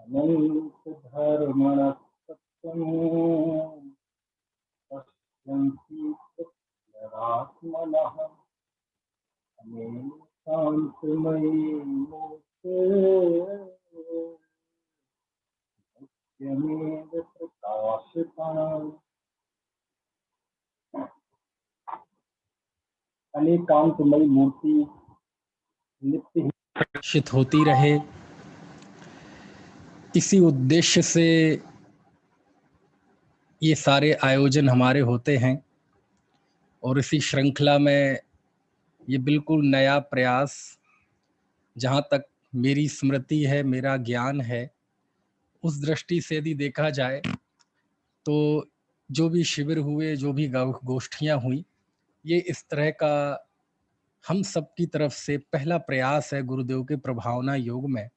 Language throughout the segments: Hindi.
अनंत धर्मणः सत्यम् पश्यन्ति तत्त्वरात्मनः अनेन शान्तमयी मूर्ते यमेव प्रकाशिताम्। अनेकांतमयी मूर्ति नित्य ही प्रकाशित होती रहे, इसी उद्देश्य से ये सारे आयोजन हमारे होते हैं। और इसी श्रृंखला में ये बिल्कुल नया प्रयास, जहाँ तक मेरी स्मृति है, मेरा ज्ञान है, उस दृष्टि से यदि देखा जाए तो जो भी शिविर हुए, जो भी गोष्ठियाँ हुई, ये इस तरह का हम सब की तरफ से पहला प्रयास है गुरुदेव के प्रभावना योग में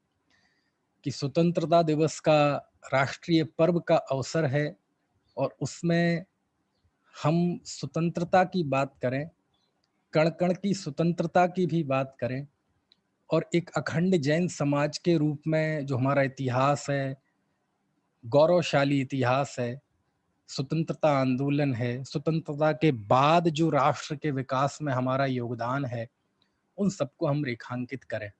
कि स्वतंत्रता दिवस का राष्ट्रीय पर्व का अवसर है और उसमें हम स्वतंत्रता की बात करें, कण कण की स्वतंत्रता की भी बात करें, और एक अखंड जैन समाज के रूप में जो हमारा इतिहास है, गौरवशाली इतिहास है, स्वतंत्रता आंदोलन है, स्वतंत्रता के बाद जो राष्ट्र के विकास में हमारा योगदान है, उन सबको हम रेखांकित करें।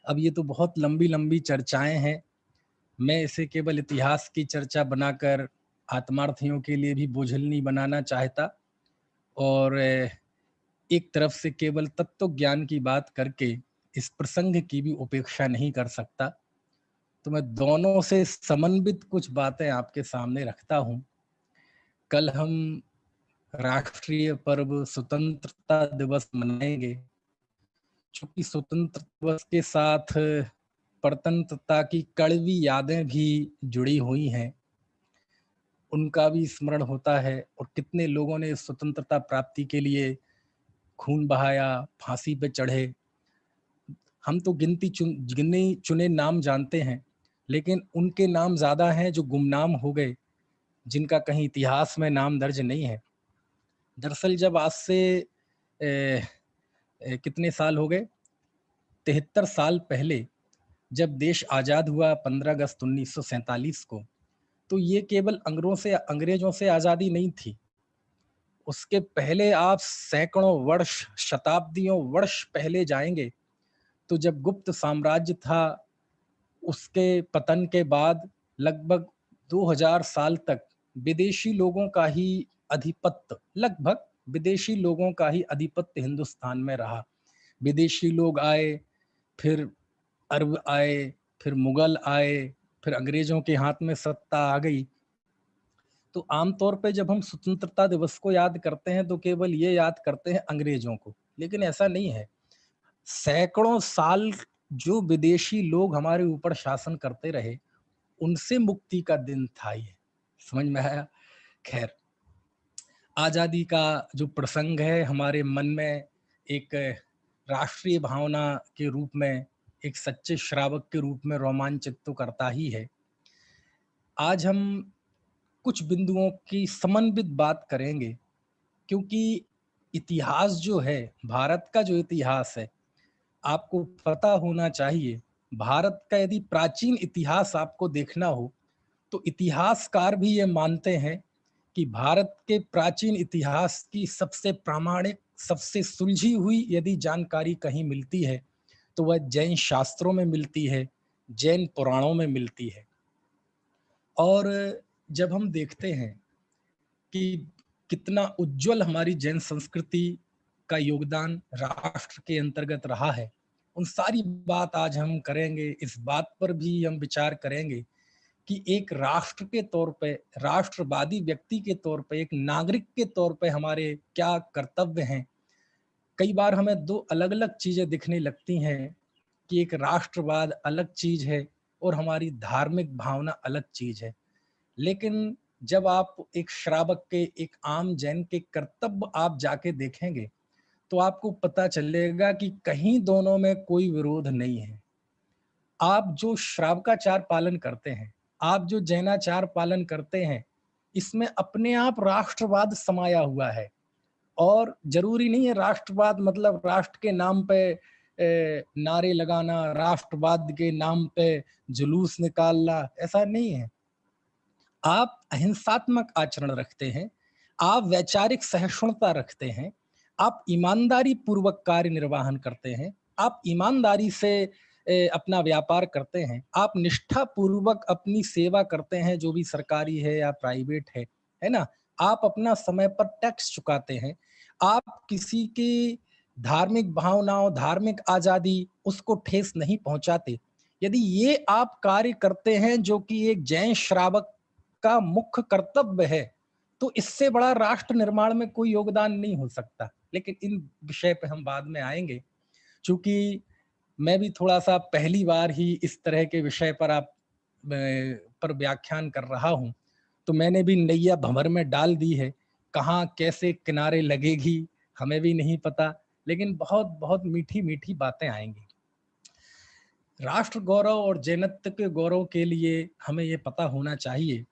अब ये तो बहुत लंबी लंबी चर्चाएं हैं, मैं इसे केवल इतिहास की चर्चा बनाकर आत्मार्थियों के लिए भी बोझिल नहीं बनाना चाहता और एक तरफ से केवल तत्व ज्ञान की बात करके इस प्रसंग की भी उपेक्षा नहीं कर सकता। तो मैं दोनों से समन्वित कुछ बातें आपके सामने रखता हूं। कल हम राष्ट्रीय पर्व स्वतंत्रता दिवस मनाएंगे, चूंकि स्वतंत्रता दिवस के साथ परतंत्रता की कड़वी यादें भी जुड़ी हुई हैं, उनका भी स्मरण होता है और कितने लोगों ने स्वतंत्रता प्राप्ति के लिए खून बहाया, फांसी पे चढ़े। हम तो गिने चुने नाम जानते हैं, लेकिन उनके नाम ज्यादा हैं जो गुमनाम हो गए, जिनका कहीं इतिहास में नाम दर्ज नहीं है। दरअसल जब आज से कितने साल हो गए, 73 साल पहले जब देश आजाद हुआ 15 अगस्त 1947 को, तो ये केवल अंग्रेजों से आजादी नहीं थी। उसके पहले आप सैकड़ों वर्ष, शताब्दियों वर्ष पहले जाएंगे तो जब गुप्त साम्राज्य था, उसके पतन के बाद लगभग 2000 साल तक विदेशी लोगों का ही आधिपत्य, लगभग विदेशी लोगों का ही आधिपत्य हिंदुस्तान में रहा। विदेशी लोग आए, फिर अरब आए, फिर मुगल आए, फिर अंग्रेजों के हाथ में सत्ता आ गई। तो आमतौर पे जब हम स्वतंत्रता दिवस को याद करते हैं तो केवल ये याद करते हैं अंग्रेजों को, लेकिन ऐसा नहीं है। सैकड़ों साल जो विदेशी लोग हमारे ऊपर शासन करते रहे, उनसे मुक्ति का दिन था ये। समझ में आया? खैर, आजादी का जो प्रसंग है हमारे मन में एक राष्ट्रीय भावना के रूप में, एक सच्चे श्रावक के रूप में रोमांचित तो करता ही है। आज हम कुछ बिंदुओं की समन्वित बात करेंगे, क्योंकि इतिहास जो है, भारत का जो इतिहास है, आपको पता होना चाहिए। भारत का यदि प्राचीन इतिहास आपको देखना हो तो इतिहासकार भी ये मानते हैं कि भारत के प्राचीन इतिहास की सबसे प्रामाणिक, सबसे सुलझी हुई यदि जानकारी कहीं मिलती है तो वह जैन शास्त्रों में मिलती है, जैन पुराणों में मिलती है। और जब हम देखते हैं कि कितना उज्जवल हमारी जैन संस्कृति का योगदान राष्ट्र के अंतर्गत रहा है, उन सारी बात आज हम करेंगे। इस बात पर भी हम विचार करेंगे कि एक राष्ट्र के तौर पे, राष्ट्रवादी व्यक्ति के तौर पे, एक नागरिक के तौर पे हमारे क्या कर्तव्य हैं। कई बार हमें दो अलग अलग चीजें दिखने लगती हैं कि एक राष्ट्रवाद अलग चीज है और हमारी धार्मिक भावना अलग चीज है। लेकिन जब आप एक श्रावक के, एक आम जैन के कर्तव्य आप जाके देखेंगे तो आपको पता चलेगा कि कहीं दोनों में कोई विरोध नहीं है। आप जो श्रावकाचार पालन करते हैं, आप जो जैनाचार पालन करते हैं, इसमें अपने आप राष्ट्रवाद समाया हुआ है। और जरूरी नहीं है राष्ट्रवाद मतलब राष्ट्र के नाम पे नारे लगाना, राष्ट्रवाद के नाम पे जुलूस निकालना, ऐसा नहीं है। आप अहिंसात्मक आचरण रखते हैं, आप वैचारिक सहिष्णुता रखते हैं, आप ईमानदारी पूर्वक कार्य निर्वाहन करते हैं, आप ईमानदारी से अपना व्यापार करते हैं, आप निष्ठा पूर्वक अपनी सेवा करते हैं, जो भी सरकारी है या प्राइवेट है ना? आप अपना समय पर टैक्स चुकाते हैं, आप किसी की धार्मिक भावनाओं, धार्मिक आज़ादी उसको ठेस नहीं पहुंचाते। यदि ये आप कार्य करते हैं जो कि एक जैन श्रावक का मुख्य कर्तव्य है, तो इससे बड़ा राष्ट्र निर्माण में कोई योगदान नहीं हो सकता। लेकिन इन विषय पे हम बाद में आएंगे, चूंकि मैं भी थोड़ा सा पहली बार ही इस तरह के विषय पर पर व्याख्यान कर रहा हूं, तो मैंने भी नैया भंवर में डाल दी है। कहाँ कैसे किनारे लगेगी हमें भी नहीं पता, लेकिन बहुत बहुत मीठी मीठी बातें आएंगी। राष्ट्र गौरव और जैनत्व के गौरव के लिए हमें ये पता होना चाहिए,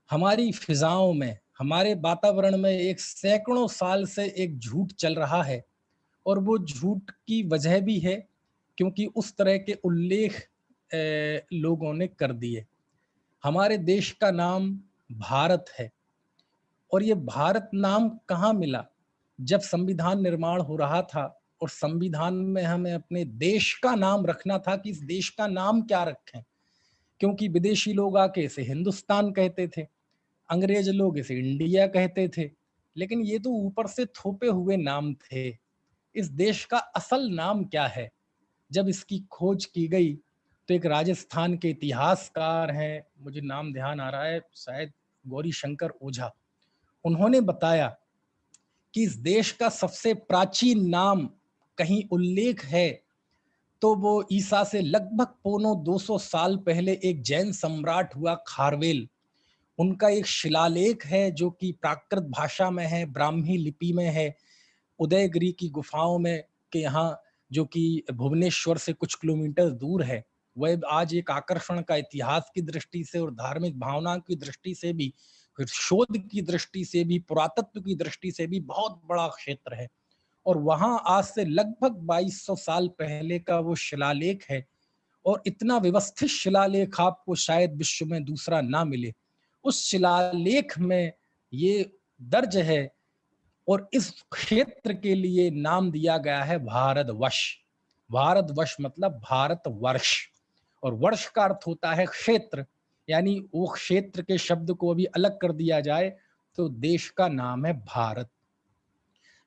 हमारी फिजाओं में, हमारे वातावरण में एक सैकड़ों साल से एक झूठ चल रहा है, और वो झूठ की वजह भी है क्योंकि उस तरह के उल्लेख लोगों ने कर दिए। हमारे देश का नाम भारत है, और ये भारत नाम कहाँ मिला? जब संविधान निर्माण हो रहा था और संविधान में हमें अपने देश का नाम रखना था कि इस देश का नाम क्या रखें, क्योंकि विदेशी लोग आके इसे हिंदुस्तान कहते थे, अंग्रेज लोग इसे इंडिया कहते थे, लेकिन ये तो ऊपर से थोपे हुए नाम थे। इस देश का असल नाम क्या है? जब इसकी खोज की गई तो एक राजस्थान के इतिहासकार हैं, मुझे नाम ध्यान आ रहा है, शायद गौरी शंकर ओझा, उन्होंने बताया कि इस देश का सबसे प्राचीन नाम कहीं उल्लेख है तो वो ईसा से लगभग पौनो 200 साल पहले एक जैन सम्राट हुआ खारवेल, उनका एक शिलालेख है जो कि प्राकृत भाषा में है, ब्राह्मी लिपि में है, उदयगिरी की गुफाओं में के यहाँ, जो कि भुवनेश्वर से कुछ किलोमीटर दूर है। वह आज एक आकर्षण का इतिहास की दृष्टि से और धार्मिक भावना की दृष्टि से भी, फिर शोध की दृष्टि से भी, पुरातत्व की दृष्टि से भी बहुत बड़ा क्षेत्र है। और वहां आज से लगभग 2200 साल पहले का वो शिलालेख है, और इतना व्यवस्थित शिलालेख आपको शायद विश्व में दूसरा ना मिले। उस शिलालेख में ये दर्ज है, और इस क्षेत्र के लिए नाम दिया गया है भारतवर्ष। भारतवर्ष मतलब भारतवर्ष, और वर्ष का अर्थ होता है क्षेत्र, यानी वो क्षेत्र के शब्द को अभी अलग कर दिया जाए तो देश का नाम है भारत।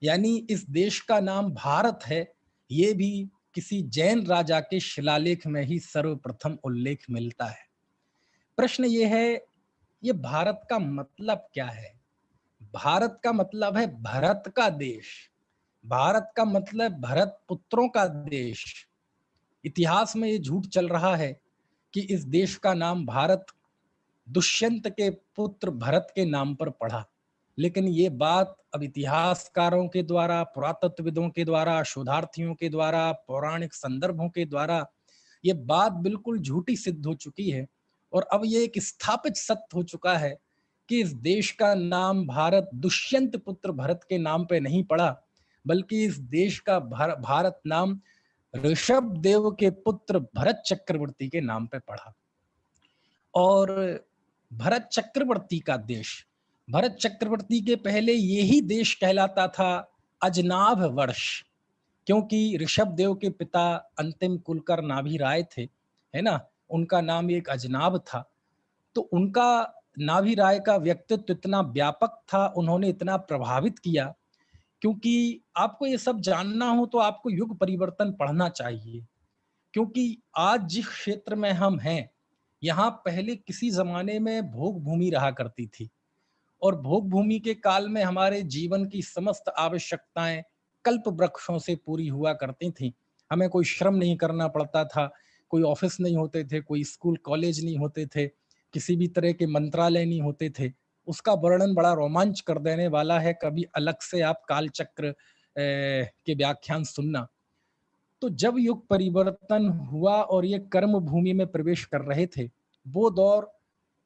यानी इस देश का नाम भारत है, ये भी किसी जैन राजा के शिलालेख में ही सर्वप्रथम उल्लेख मिलता है। प्रश्न ये है, ये भारत का मतलब क्या है? भारत का मतलब है भरत का देश, भारत का मतलब भरत पुत्रों का देश। इतिहास में ये झूठ चल रहा है कि इस देश का नाम भारत दुष्यंत के पुत्र भरत के नाम पर पड़ा, लेकिन ये बात अब इतिहासकारों के द्वारा, पुरातत्वविदों के द्वारा, शोधार्थियों के द्वारा, पौराणिक संदर्भों के द्वारा ये बात बिल्कुल झूठी सिद्ध हो चुकी है। और अब ये एक स्थापित सत्य हो चुका है कि इस देश का नाम भारत दुष्यंत पुत्र भरत के नाम पे नहीं पड़ा, बल्कि इस देश का भारत नाम ऋषभ देव के पुत्र भरत चक्रवर्ती के नाम पे पड़ा। और भरत चक्रवर्ती का देश, भरत चक्रवर्ती के पहले यही देश कहलाता था अजनाभ वर्ष, क्योंकि ऋषभ देव के पिता अंतिम कुलकर नाभि राय थे, है ना, उनका नाम एक अजनाभ था। तो उनका, नाभि राय का व्यक्तित्व इतना व्यापक था, उन्होंने इतना प्रभावित किया, क्योंकि आपको ये सब जानना हो तो आपको युग परिवर्तन पढ़ना चाहिए। क्योंकि आज जिस क्षेत्र में हम हैं, यहाँ पहले किसी जमाने में भोग भूमि रहा करती थी, और भोग भूमि के काल में हमारे जीवन की समस्त आवश्यकताएं कल्प वृक्षों से पूरी हुआ करती थी। हमें कोई श्रम नहीं करना पड़ता था, कोई ऑफिस नहीं होते थे, कोई स्कूल कॉलेज नहीं होते थे, किसी भी तरह के मंत्रालय नहीं होते थे। उसका वर्णन बड़ा रोमांच कर देने वाला है, कभी अलग से आप कालचक्र के व्याख्यान सुनना। तो जब युग परिवर्तन हुआ और ये कर्म भूमि में प्रवेश कर रहे थे, वो दौर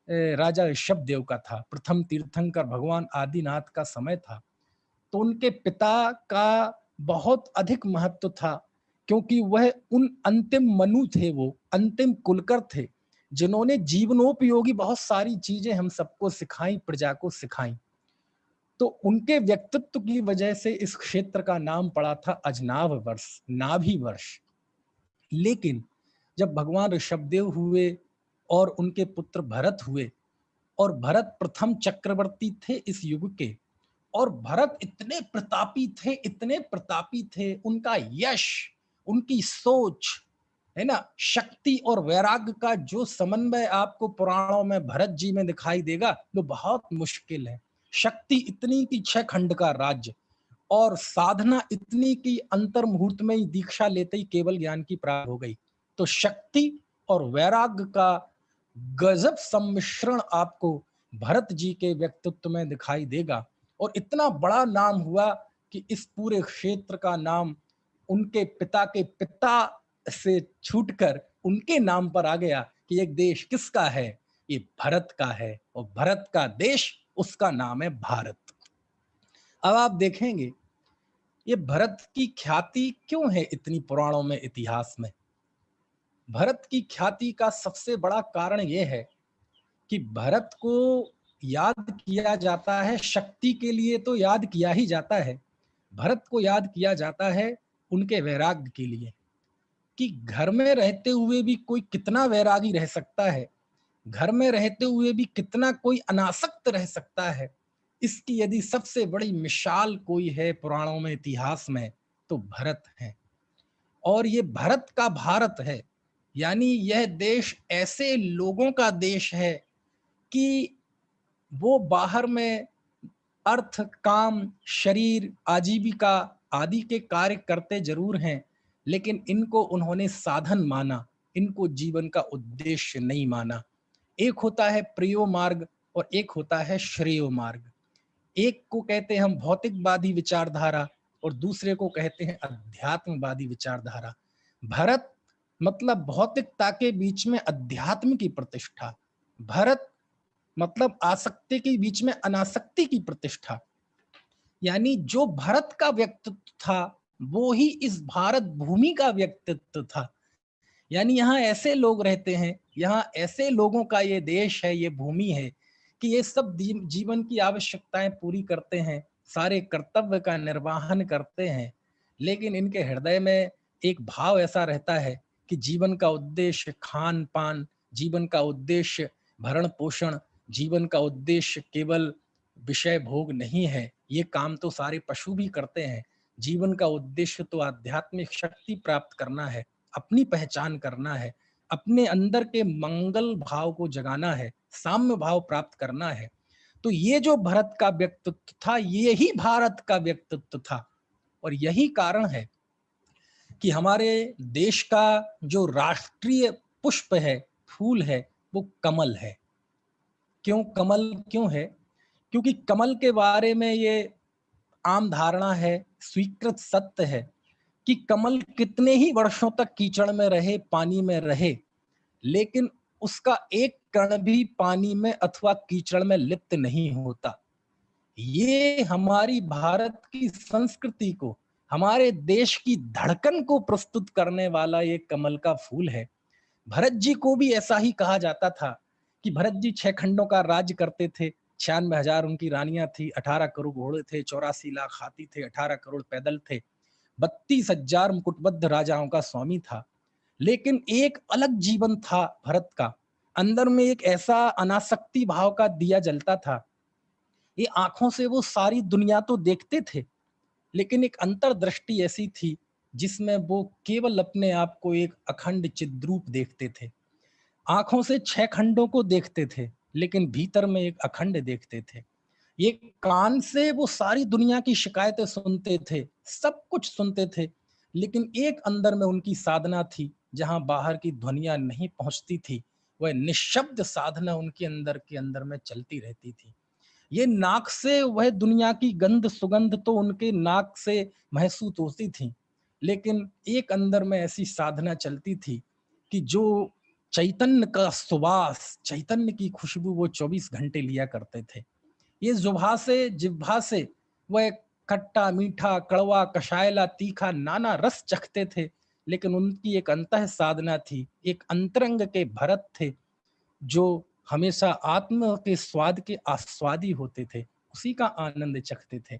राजा ऋषभ देव का था, प्रथम तीर्थंकर भगवान आदिनाथ का समय था। तो उनके पिता का बहुत अधिक महत्व था क्योंकि वह उन अंतिम मनु थे, वो अंतिम कुलकर थे जिन्होंने जीवनोपयोगी बहुत सारी चीजें हम सबको सिखाई, प्रजा को सिखाई। तो उनके व्यक्तित्व की वजह से इस क्षेत्र का नाम पड़ा था अजनाभ वर्ष, नाभि वर्ष। लेकिन जब भगवान ऋषभदेव हुए और उनके पुत्र भरत हुए, और भरत प्रथम चक्रवर्ती थे इस युग के, और भरत इतने प्रतापी थे, इतने प्रतापी थे, उनका यश, उनकी सोच, है ना, शक्ति और वैराग्य का जो समन्वय आपको पुराणों में भरत जी में दिखाई देगा वो बहुत मुश्किल है। शक्ति इतनी कि 6 खंड का राज्य, और साधना इतनी कि अंतर मुहूर्त में ही दीक्षा लेते ही केवल ज्ञान की प्राप्ति हो गई। तो शक्ति और वैराग्य का गजब सम्मिश्रण आपको भरत जी के व्यक्तित्व में दिखाई देगा, और इतना बड़ा नाम हुआ कि इस पूरे क्षेत्र का नाम उनके पिता के पिता से छूटकर उनके नाम पर आ गया कि एक देश किसका है, ये भरत का है, और भरत का देश उसका नाम है भारत। अब आप देखेंगे ये भरत की ख्याति क्यों है इतनी पुराणों में, इतिहास में। भरत की ख्याति का सबसे बड़ा कारण यह है कि भरत को याद किया जाता है, शक्ति के लिए तो याद किया ही जाता है, भरत को याद किया जाता है उनके वैराग्य के लिए, कि घर में रहते हुए भी कोई कितना वैरागी रह सकता है, घर में रहते हुए भी कितना कोई अनासक्त रह सकता है। इसकी यदि सबसे बड़ी मिसाल कोई है पुराणों में, इतिहास में, तो भरत है। और ये भरत का भारत है, यानी यह देश ऐसे लोगों का देश है कि वो बाहर में अर्थ, काम, शरीर, आजीविका आदि के कार्य करते जरूर हैं, लेकिन इनको उन्होंने साधन माना, इनको जीवन का उद्देश्य नहीं माना। एक होता है प्रियो मार्ग और एक होता है श्रेयो मार्ग। एक को कहते हैं हम भौतिकवादी विचारधारा और दूसरे को कहते हैं अध्यात्मवादी विचारधारा। भरत मतलब भौतिकता के बीच में अध्यात्म की प्रतिष्ठा, भरत मतलब आसक्ति के बीच में अनासक्ति की प्रतिष्ठा। यानी जो भरत का व्यक्तित्व था वो ही इस भारत भूमि का व्यक्तित्व था। यानी यहाँ ऐसे लोग रहते हैं, यहाँ ऐसे लोगों का ये देश है, ये भूमि है कि ये सब जीवन की आवश्यकताएं पूरी करते हैं, सारे कर्तव्य का निर्वहन करते हैं, लेकिन इनके हृदय में एक भाव ऐसा रहता है कि जीवन का उद्देश्य खान पान, जीवन का उद्देश्य भरण पोषण, जीवन का उद्देश्य केवल विषय भोग नहीं है। ये काम तो सारे पशु भी करते हैं। जीवन का उद्देश्य तो आध्यात्मिक शक्ति प्राप्त करना है, अपनी पहचान करना है, अपने अंदर के मंगल भाव को जगाना है, साम्य भाव प्राप्त करना है। तो ये जो भरत का व्यक्तित्व था, ये ही भारत का व्यक्तित्व था। और यही कारण है कि हमारे देश का जो राष्ट्रीय पुष्प है, फूल है, वो कमल है। क्यों कमल क्यों है? क्योंकि कमल के बारे में ये आम धारणा है, स्वीकृत सत्य है कि कमल कितने ही वर्षों तक कीचड़ में रहे, पानी में रहे, लेकिन उसका एक कण भी पानी में अथवा कीचड़ में लिप्त नहीं होता। ये हमारी भारत की संस्कृति को, हमारे देश की धड़कन को प्रस्तुत करने वाला ये कमल का फूल है। भरत जी को भी ऐसा ही कहा जाता था कि भरत जी 6 खंडों का राज्य करते थे, 96,000 उनकी रानियां थी, 18 करोड़ घोड़े थे, 84 लाख हाथी थे, 18 करोड़ पैदल थे, 32,000 मुकुटबद्ध राजाओं का स्वामी था। लेकिन एक अलग जीवन था भरत का, अंदर में एक ऐसा अनासक्ति भाव का दिया जलता था। ये आंखों से वो सारी दुनिया तो देखते थे, लेकिन एक अंतर्दृष्टि ऐसी थी जिसमें वो केवल अपने आप को एक अखंड चिद्रूप देखते थे। आंखों से 6 खंडों को देखते थे, लेकिन भीतर में एक अखंड देखते थे। ये कान से वो सारी दुनिया की शिकायतें सुनते थे, सब कुछ सुनते थे, लेकिन एक अंदर में उनकी साधना थी जहां बाहर की ध्वनियां नहीं पहुंचती थी। वह निशब्द साधना उनके अंदर के अंदर में चलती रहती थी। ये नाक से वह दुनिया की गंध सुगंध तो उनके नाक से महसूस होती थी, लेकिन एक अंदर में ऐसी साधना चलती थी कि जो चैतन्य का सुवास, चैतन्य की खुशबू वो 24 घंटे लिया करते थे। ये जुभा से, जिह्वा से वह खट्टा मीठा कड़वा कषायला तीखा नाना रस चखते थे, लेकिन उनकी एक अंतः साधना थी, एक अंतरंग के भरत थे जो हमेशा आत्म के स्वाद के आस्वादी होते थे, उसी का आनंद चखते थे।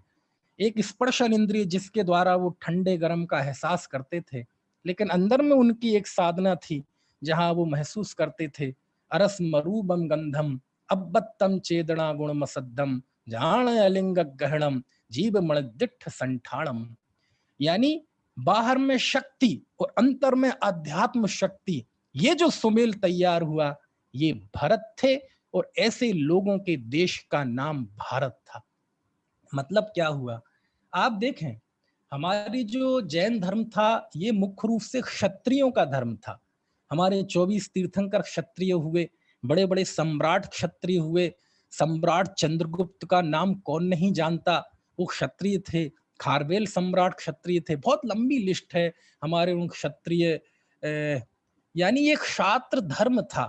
एक स्पर्शन इंद्रिय जिसके द्वारा वो ठंडे गर्म का एहसास करते थे, लेकिन अंदर में उनकी एक साधना थी जहां वो महसूस करते थे अरस मरूबम गंधम अब्बत्तम चेदना गुण मसद्दम जान अलिंग गहणम जीव मणदिठ संठाणम। यानी बाहर में शक्ति और अंतर में अध्यात्म शक्ति, ये जो सुमेल तैयार हुआ ये भरत थे, और ऐसे लोगों के देश का नाम भारत था। मतलब क्या हुआ, आप देखें हमारी जो जैन धर्म था ये मुख्य रूप से क्षत्रियों का धर्म था। हमारे 24 तीर्थंकर क्षत्रिय हुए, बड़े बड़े सम्राट क्षत्रिय हुए। सम्राट चंद्रगुप्त का नाम कौन नहीं जानता, वो क्षत्रिय थे। खारवेल सम्राट क्षत्रिय थे। बहुत लंबी लिस्ट है हमारे उन क्षत्रिय। यानी ये क्षात्र धर्म था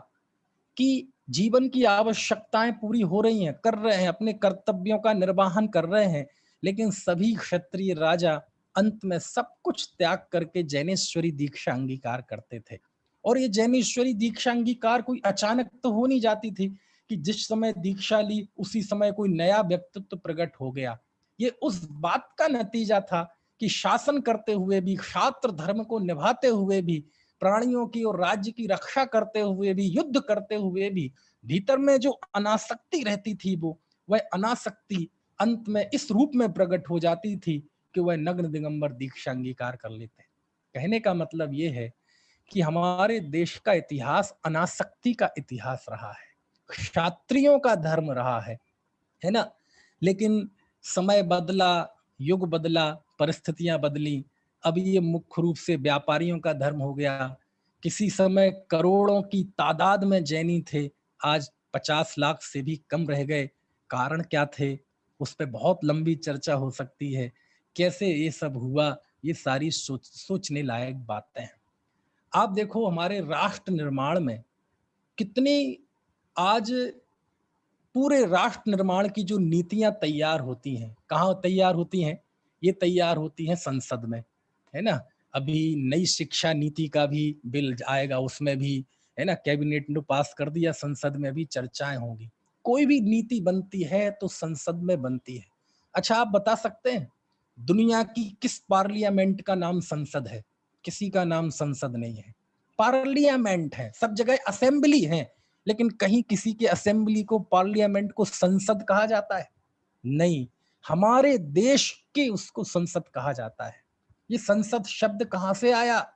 कि जीवन की आवश्यकताएं पूरी हो रही हैं, कर रहे हैं, अपने कर्तव्यों का निर्वहन कर रहे हैं, लेकिन सभी क्षत्रिय राजा अंत में सब कुछ त्याग करके जैनेश्वरी दीक्षा अंगीकार करते थे। और ये जैनेश्वरी दीक्षा अंगीकार कोई अचानक तो हो नहीं जाती थी कि जिस समय दीक्षा ली उसी समय कोई नया व्यक्तित्व प्रकट हो गया। ये उस बात का नतीजा था कि शासन करते हुए भी, क्षात्र धर्म को निभाते हुए भी, प्राणियों की और राज्य की रक्षा करते हुए भी, युद्ध करते हुए भी, भीतर में जो अनासक्ति रहती थी वो वह अनासक्ति अंत में इस रूप में प्रकट हो जाती थी कि वह नग्न दिगंबर दीक्षा अंगीकार कर लेते। कहने का मतलब यह है कि हमारे देश का इतिहास अनासक्ति का इतिहास रहा है, क्षात्रियों का धर्म रहा है ना। लेकिन समय बदला, युग बदला, परिस्थितियां बदली, अब ये मुख्य रूप से व्यापारियों का धर्म हो गया। किसी समय करोड़ों की तादाद में जैनी थे, आज 50 लाख से भी कम रह गए। कारण क्या थे, उस पर बहुत लंबी चर्चा हो सकती है। कैसे ये सब हुआ, ये सारी सोचने लायक बातें हैं। आप देखो हमारे राष्ट्र निर्माण में कितनी आज पूरे राष्ट्र निर्माण की जो नीतियां तैयार होती हैं, कहाँ तैयार होती हैं, ये तैयार होती हैं संसद में, है ना। अभी नई शिक्षा नीति का भी बिल आएगा, उसमें भी है ना, कैबिनेट ने पास कर दिया, संसद में भी चर्चाएं होंगी। कोई भी नीति बनती है तो संसद में बनती है। अच्छा आप बता सकते हैं दुनिया की किस पार्लियामेंट का नाम संसद है? किसी का नाम संसद नहीं है, पार्लियामेंट है। सब जगह असेंबली है, लेकिन कहीं किसी के असेंबली को, पार्लियामेंट को संसद कहा जाता है? नहीं। हमारे देश के उसको संसद कहा जाता है। ये संसद शब्द कहां से आया?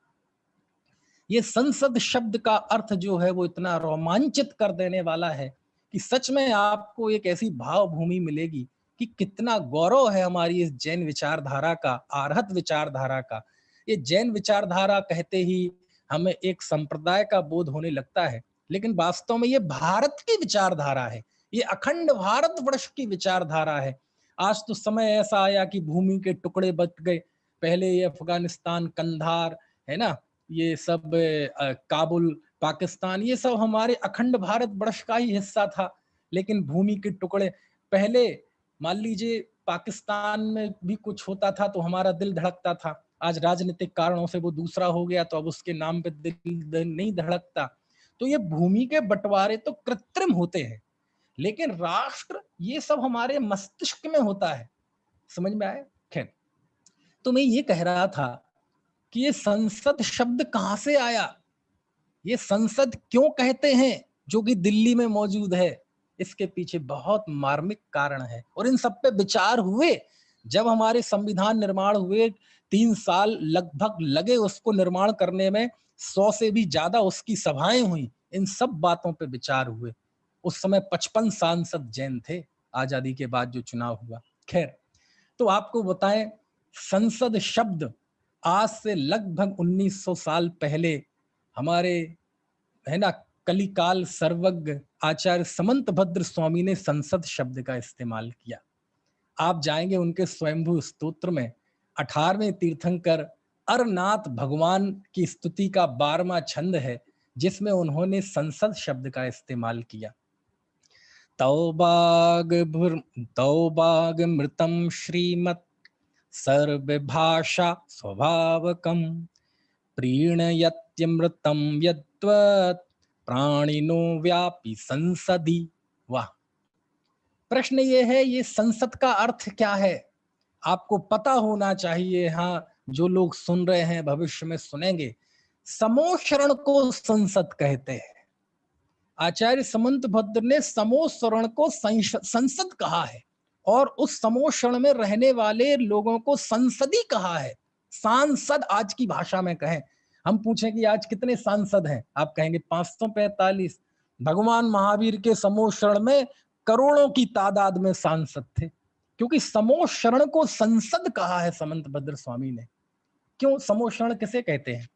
ये संसद शब्द का अर्थ जो है वो इतना रोमांचित कर देने वाला है कि सच में आपको एक ऐसी भावभूमि मिलेगी कि कितना गौरव है हमारी इस जैन विचारधारा का, आर्हत विचारधारा का। ये जैन विचारधारा कहते ही हमें एक संप्रदाय का बोध होने लगता है, लेकिन वास्तव में ये भारत की विचारधारा है, ये अखंड भारतवर्ष की विचारधारा है। आज तो समय ऐसा आया कि भूमि के टुकड़े बच गए। पहले ये अफगानिस्तान, कंधार, है ना, ये सब काबुल, पाकिस्तान, ये सब हमारे अखंड भारत वर्ष का ही हिस्सा था। लेकिन भूमि के टुकड़े, पहले मान लीजिए पाकिस्तान में भी कुछ होता था तो हमारा दिल धड़कता था, आज राजनीतिक कारणों से वो दूसरा हो गया तो अब उसके नाम पे दिल नहीं धड़कता। तो ये भूमि के बंटवारे तो कृत्रिम होते हैं, लेकिन राष्ट्र ये सब हमारे मस्तिष्क में होता है। समझ में आया? खैर, तो मैं ये कह रहा था कि ये संसद शब्द कहां से आया, ये संसद क्यों कहते हैं जो कि दिल्ली में मौजूद है, इसके पीछे बहुत मार्मिक कारण है। और इन सब पे विचार हुए जब हमारे संविधान निर्माण हुए, 3 साल लगभग लगे उसको निर्माण करने में, 100 से भी ज्यादा उसकी सभाएं हुई, इन सब बातों पे विचार हुए। उस समय 55 सांसद जैन थे, आजादी के बाद जो चुनाव हुआ। खैर, तो आपको बताएं, संसद शब्द आज से लगभग 1900 साल पहले हमारे, है ना, कलिकाल सर्वज्ञ आचार्य समंत भद्र स्वामी ने संसद शब्द का इस्तेमाल किया। आप जाएंगे उनके स्वयंभू स्तोत्र में, 18वें तीर्थंकर अरनाथ भगवान की स्तुति का 12वां छंद है जिसमें उन्होंने संसद शब्द का इस्तेमाल किया। तौबाग मृतम श्रीमत् सर्वभाषा स्वभावकम प्रीणयत्यमृतं यद्वत् प्राणिनो व्यापी संसदि। वाह। प्रश्न ये है, ये संसद का अर्थ क्या है? आपको पता होना चाहिए। हाँ, जो लोग सुन रहे हैं भविष्य में सुनेंगे। समोशरण को संसद कहते हैं। आचार्य समंतभद्र ने समोशरण को संसद कहा है, और उस समोशरण में रहने वाले लोगों को संसदी कहा है। सांसद आज की भाषा में कहें, हम पूछें कि आज कितने सांसद हैं, आप कहेंगे 545। भगवान महावीर के समोशरण में करोड़ों की तादाद में सांसद थे, क्योंकि समोशरण को संसद कहा है समंतभद्र स्वामी ने। क्यों? समोशरण किसे कहते हैं?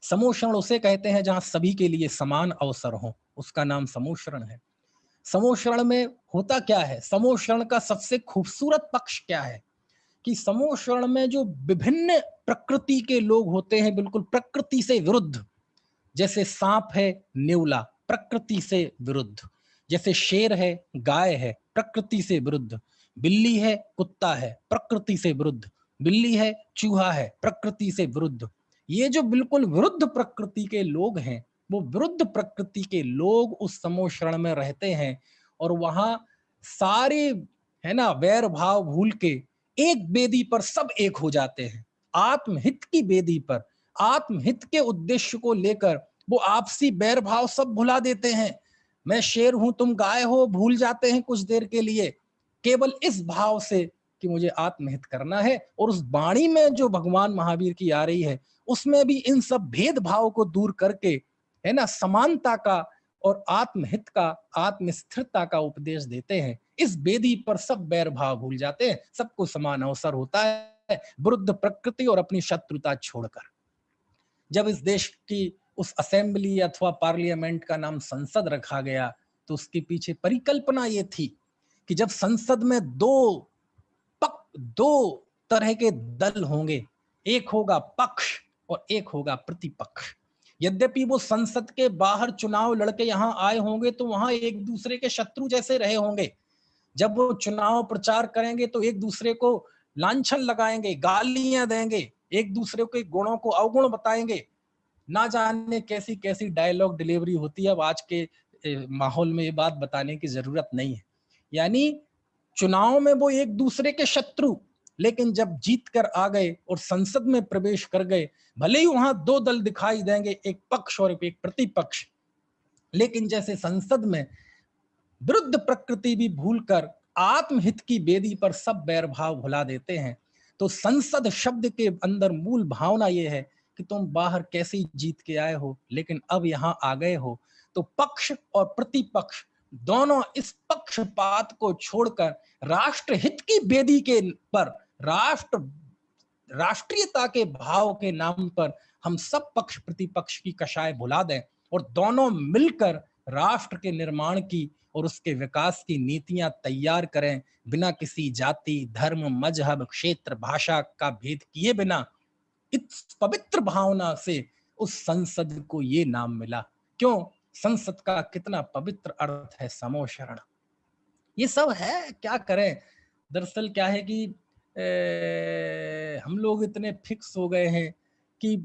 समोशरण उसे कहते हैं जहां सभी के लिए समान अवसर हो, उसका नाम समोशरण है। समोशरण में होता क्या है? समोशरण का सबसे खूबसूरत पक्ष क्या है कि समोशरण में जो विभिन्न प्रकृति के लोग होते हैं, बिल्कुल प्रकृति से विरुद्ध। जैसे सांप है, नेवला, प्रकृति से विरुद्ध। जैसे शेर है, गाय है, प्रकृति से विरुद्ध। बिल्ली है, कुत्ता है, प्रकृति से विरुद्ध। बिल्ली है, चूहा है, प्रकृति से विरुद्ध। ये जो बिल्कुल विरुद्ध प्रकृति के लोग हैं, वो विरुद्ध प्रकृति के लोग उस समोशरण में रहते हैं, और वहां सारे, है ना, वैर भाव भूल के एक बेदी पर सब एक हो जाते हैं। आत्महित की बेदी पर, आत्महित के उद्देश्य को लेकर वो आपसी बैर भाव सब भुला देते हैं। मैं शेर हूं, तुम गाय हो, भूल जाते हैं कुछ देर के लिए, केवल इस भाव से कि मुझे आत्महित करना है। और उस वाणी में जो भगवान महावीर की आ रही है, उसमें भी इन सब भेदभाव को दूर करके, है ना, समानता का और आत्महित का, आत्मस्थिरता का उपदेश देते हैं। इस बेदी पर सब बैर भाव भूल जाते हैं, सबको समान अवसर होता है, विरुद्ध प्रकृति और अपनी शत्रुता छोड़कर। जब इस देश की उस असेंबली अथवा पार्लियामेंट का नाम संसद रखा गया, तो उसके पीछे परिकल्पना ये थी कि जब संसद में दो तरह के दल होंगे, एक होगा पक्ष और एक होगा प्रतिपक्ष। यद्यपि वो संसद के बाहर चुनाव लड़के यहां आए होंगे, तो वहां एक दूसरे के शत्रु जैसे रहे होंगे। जब वो चुनाव प्रचार करेंगे तो एक दूसरे को लांछन लगाएंगे, गालियां देंगे, एक दूसरे के गुणों को अवगुण बताएंगे। ना जाने कैसी कैसी डायलॉग डिलीवरी होती है। अब आज के माहौल में ये बात बताने की जरूरत नहीं है। यानी चुनाव में वो एक दूसरे के शत्रु, लेकिन जब जीत कर आ गए और संसद में प्रवेश कर गए, भले ही वहां दो दल दिखाई देंगे, एक पक्ष और एक प्रतिपक्ष, लेकिन जैसे संसद में विरुद्ध प्रकृति भी भूलकर आत्महित की बेदी पर सब बैर भाव भुला देते हैं। तो संसद शब्द के अंदर मूल भावना यह है कि तुम बाहर कैसे जीत के आए हो, लेकिन अब यहां आ गए हो, तो पक्ष और प्रतिपक्ष दोनों इस पक्षपात को छोड़कर राष्ट्रहित की बेदी के पर, राष्ट्रीयता के भाव के नाम पर हम सब पक्ष प्रतिपक्ष की कषाय भुला दें और दोनों मिलकर राष्ट्र के निर्माण की और उसके विकास की नीतियां तैयार करें, बिना किसी जाति, धर्म, मजहब, क्षेत्र, भाषा का भेद किए बिना। इस पवित्र भावना से उस संसद को ये नाम मिला। क्यों? संसद का कितना पवित्र अर्थ है, समोशरण। ये सब है, क्या करें। दरअसल क्या है कि हम लोग इतने फिक्स हो गए हैं कि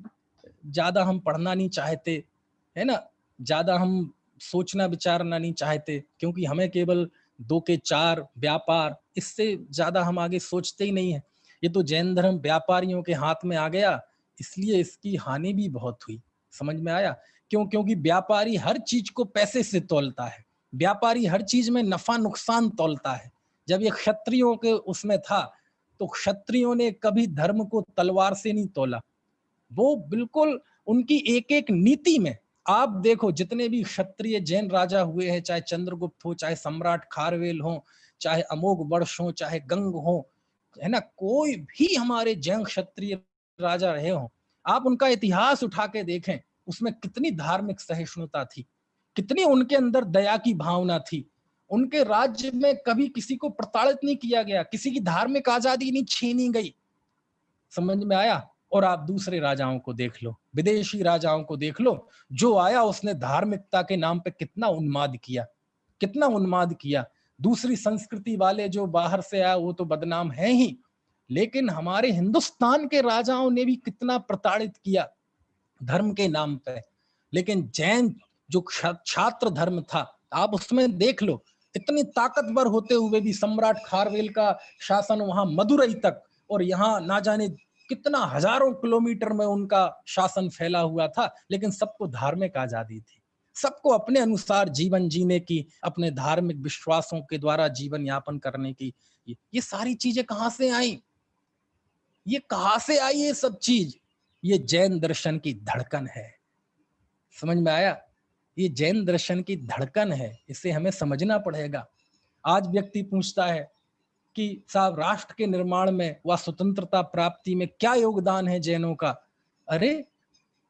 ज्यादा हम पढ़ना नहीं चाहते, है ना, ज्यादा हम सोचना विचारना नहीं चाहते, क्योंकि हमें केवल 2 के 4 व्यापार, इससे ज्यादा हम आगे सोचते ही नहीं है। ये तो जैन धर्म व्यापारियों के हाथ में आ गया, इसलिए इसकी हानि भी बहुत हुई। समझ में आया? क्यों? क्योंकि व्यापारी हर चीज को पैसे से तौलता है, व्यापारी हर चीज में नफा नुकसान तौलता है। जब ये क्षत्रियों के उसमें था, तो क्षत्रियों ने कभी धर्म को तलवार से नहीं तोला। वो बिल्कुल उनकी एक एक नीति में, आप देखो जितने भी क्षत्रिय जैन राजा हुए हैं, चाहे चंद्रगुप्त हो, चाहे सम्राट खारवेल हो, चाहे अमोघ वर्ष हो, चाहे गंग हो, है ना, कोई भी हमारे जैन क्षत्रिय राजा रहे हो, आप उनका इतिहास उठा के देखें, उसमें कितनी धार्मिक सहिष्णुता थी, कितनी उनके अंदर दया की भावना थी। उनके राज्य में कभी किसी को प्रताड़ित नहीं किया गया, किसी की धार्मिक आजादी नहीं छीनी गई। समझ में आया? और आप दूसरे राजाओं को देख लो, विदेशी राजाओं को देख लो, जो आया उसने धार्मिकता के नाम पे कितना उन्माद किया, कितना उन्माद किया। दूसरी संस्कृति वाले जो बाहर से आया वो तो बदनाम है ही, लेकिन हमारे हिंदुस्तान के राजाओं ने भी कितना प्रताड़ित किया। धर्म के नाम पे। लेकिन जैन जो छात्र धर्म था, आप उसमें देख लो, इतनी ताकतवर होते हुए भी सम्राट खारवेल का शासन वहां मदुरई तक, और यहाँ ना जाने कितना हजारों किलोमीटर में उनका शासन फैला हुआ था, लेकिन सबको धार्मिक आजादी थी, सबको अपने अनुसार जीवन जीने की, अपने धार्मिक विश्वासों के द्वारा जीवन यापन करने की। ये सारी चीजें कहां से आई? ये कहां से आई ये सब चीज? ये जैन दर्शन की धड़कन है। समझ में आया? ये जैन दर्शन की धड़कन है, इसे हमें समझना पड़ेगा। आज व्यक्ति पूछता है कि साहब राष्ट्र के निर्माण में व स्वतंत्रता प्राप्ति में क्या योगदान है जैनों का? अरे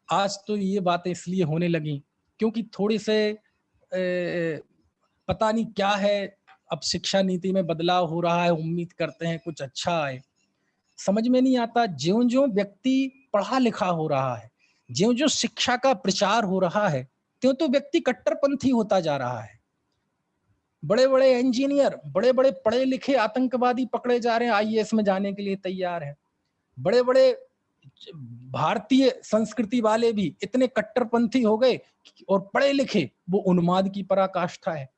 आज तो ये बातें इसलिए होने लगी क्योंकि थोड़े से पता नहीं क्या है, अब शिक्षा नीति में बदलाव हो रहा है, उम्मीद करते हैं कुछ अच्छा आए। समझ में नहीं आता, ज्यों ज्यों व्यक्ति पढ़ा लिखा हो रहा है, ज्यों ज्यों शिक्षा का प्रचार हो रहा है, त्यों तो व्यक्ति कट्टरपंथी होता जा रहा है। बड़े बड़े इंजीनियर, बड़े बड़े पढ़े लिखे आतंकवादी पकड़े जा रहे हैं, आईएएस में जाने के लिए तैयार हैं। बड़े बड़े भारतीय संस्कृति वाले भी इतने कट्टरपंथी हो गए, और पढ़े लिखे वो उन्माद की पराकाष्ठा है।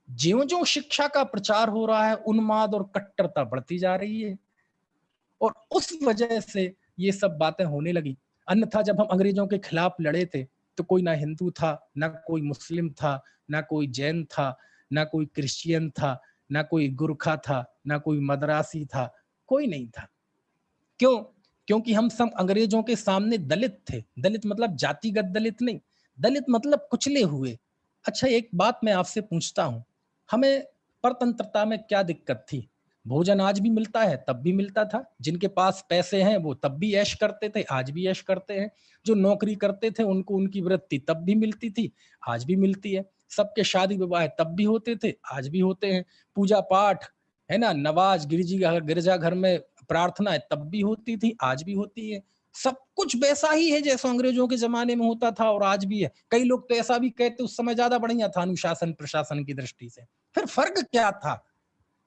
ज्यों ज्यों शिक्षा का प्रचार हो रहा है, उन्माद और कट्टरता बढ़ती जा रही है, और उस वजह से ये सब बातें होने लगी। अन्यथा जब हम अंग्रेजों के खिलाफ लड़े थे तो कोई ना हिंदू था, ना कोई मुस्लिम था, ना कोई जैन था, ना कोई क्रिश्चियन था, ना कोई गुरखा था, ना कोई मद्रासी था, कोई नहीं था। क्यों? क्योंकि हम सब अंग्रेजों के सामने दलित थे। दलित मतलब जातिगत दलित नहीं, दलित मतलब कुचले हुए। अच्छा एक बात मैं आपसे पूछता हूं, हमें परतंत्रता में क्या दिक्कत थी? भोजन आज भी मिलता है, तब भी मिलता था। जिनके पास पैसे हैं वो तब भी ऐश करते थे, आज भी ऐश करते हैं। जो नौकरी करते थे उनको उनकी वृत्ति तब भी मिलती थी, आज भी मिलती है। सबके शादी विवाह तब भी होते थे, आज भी होते हैं। पूजा पाठ है ना, नवाज गिरजा घर में प्रार्थना तब भी होती थी, आज भी होती है। सब कुछ वैसा ही है जैसा अंग्रेजों के जमाने में होता था, और आज भी है। कई लोग तो ऐसा भी कहते उस समय ज्यादा बढ़िया था अनुशासन प्रशासन की दृष्टि से। फिर फर्क क्या था?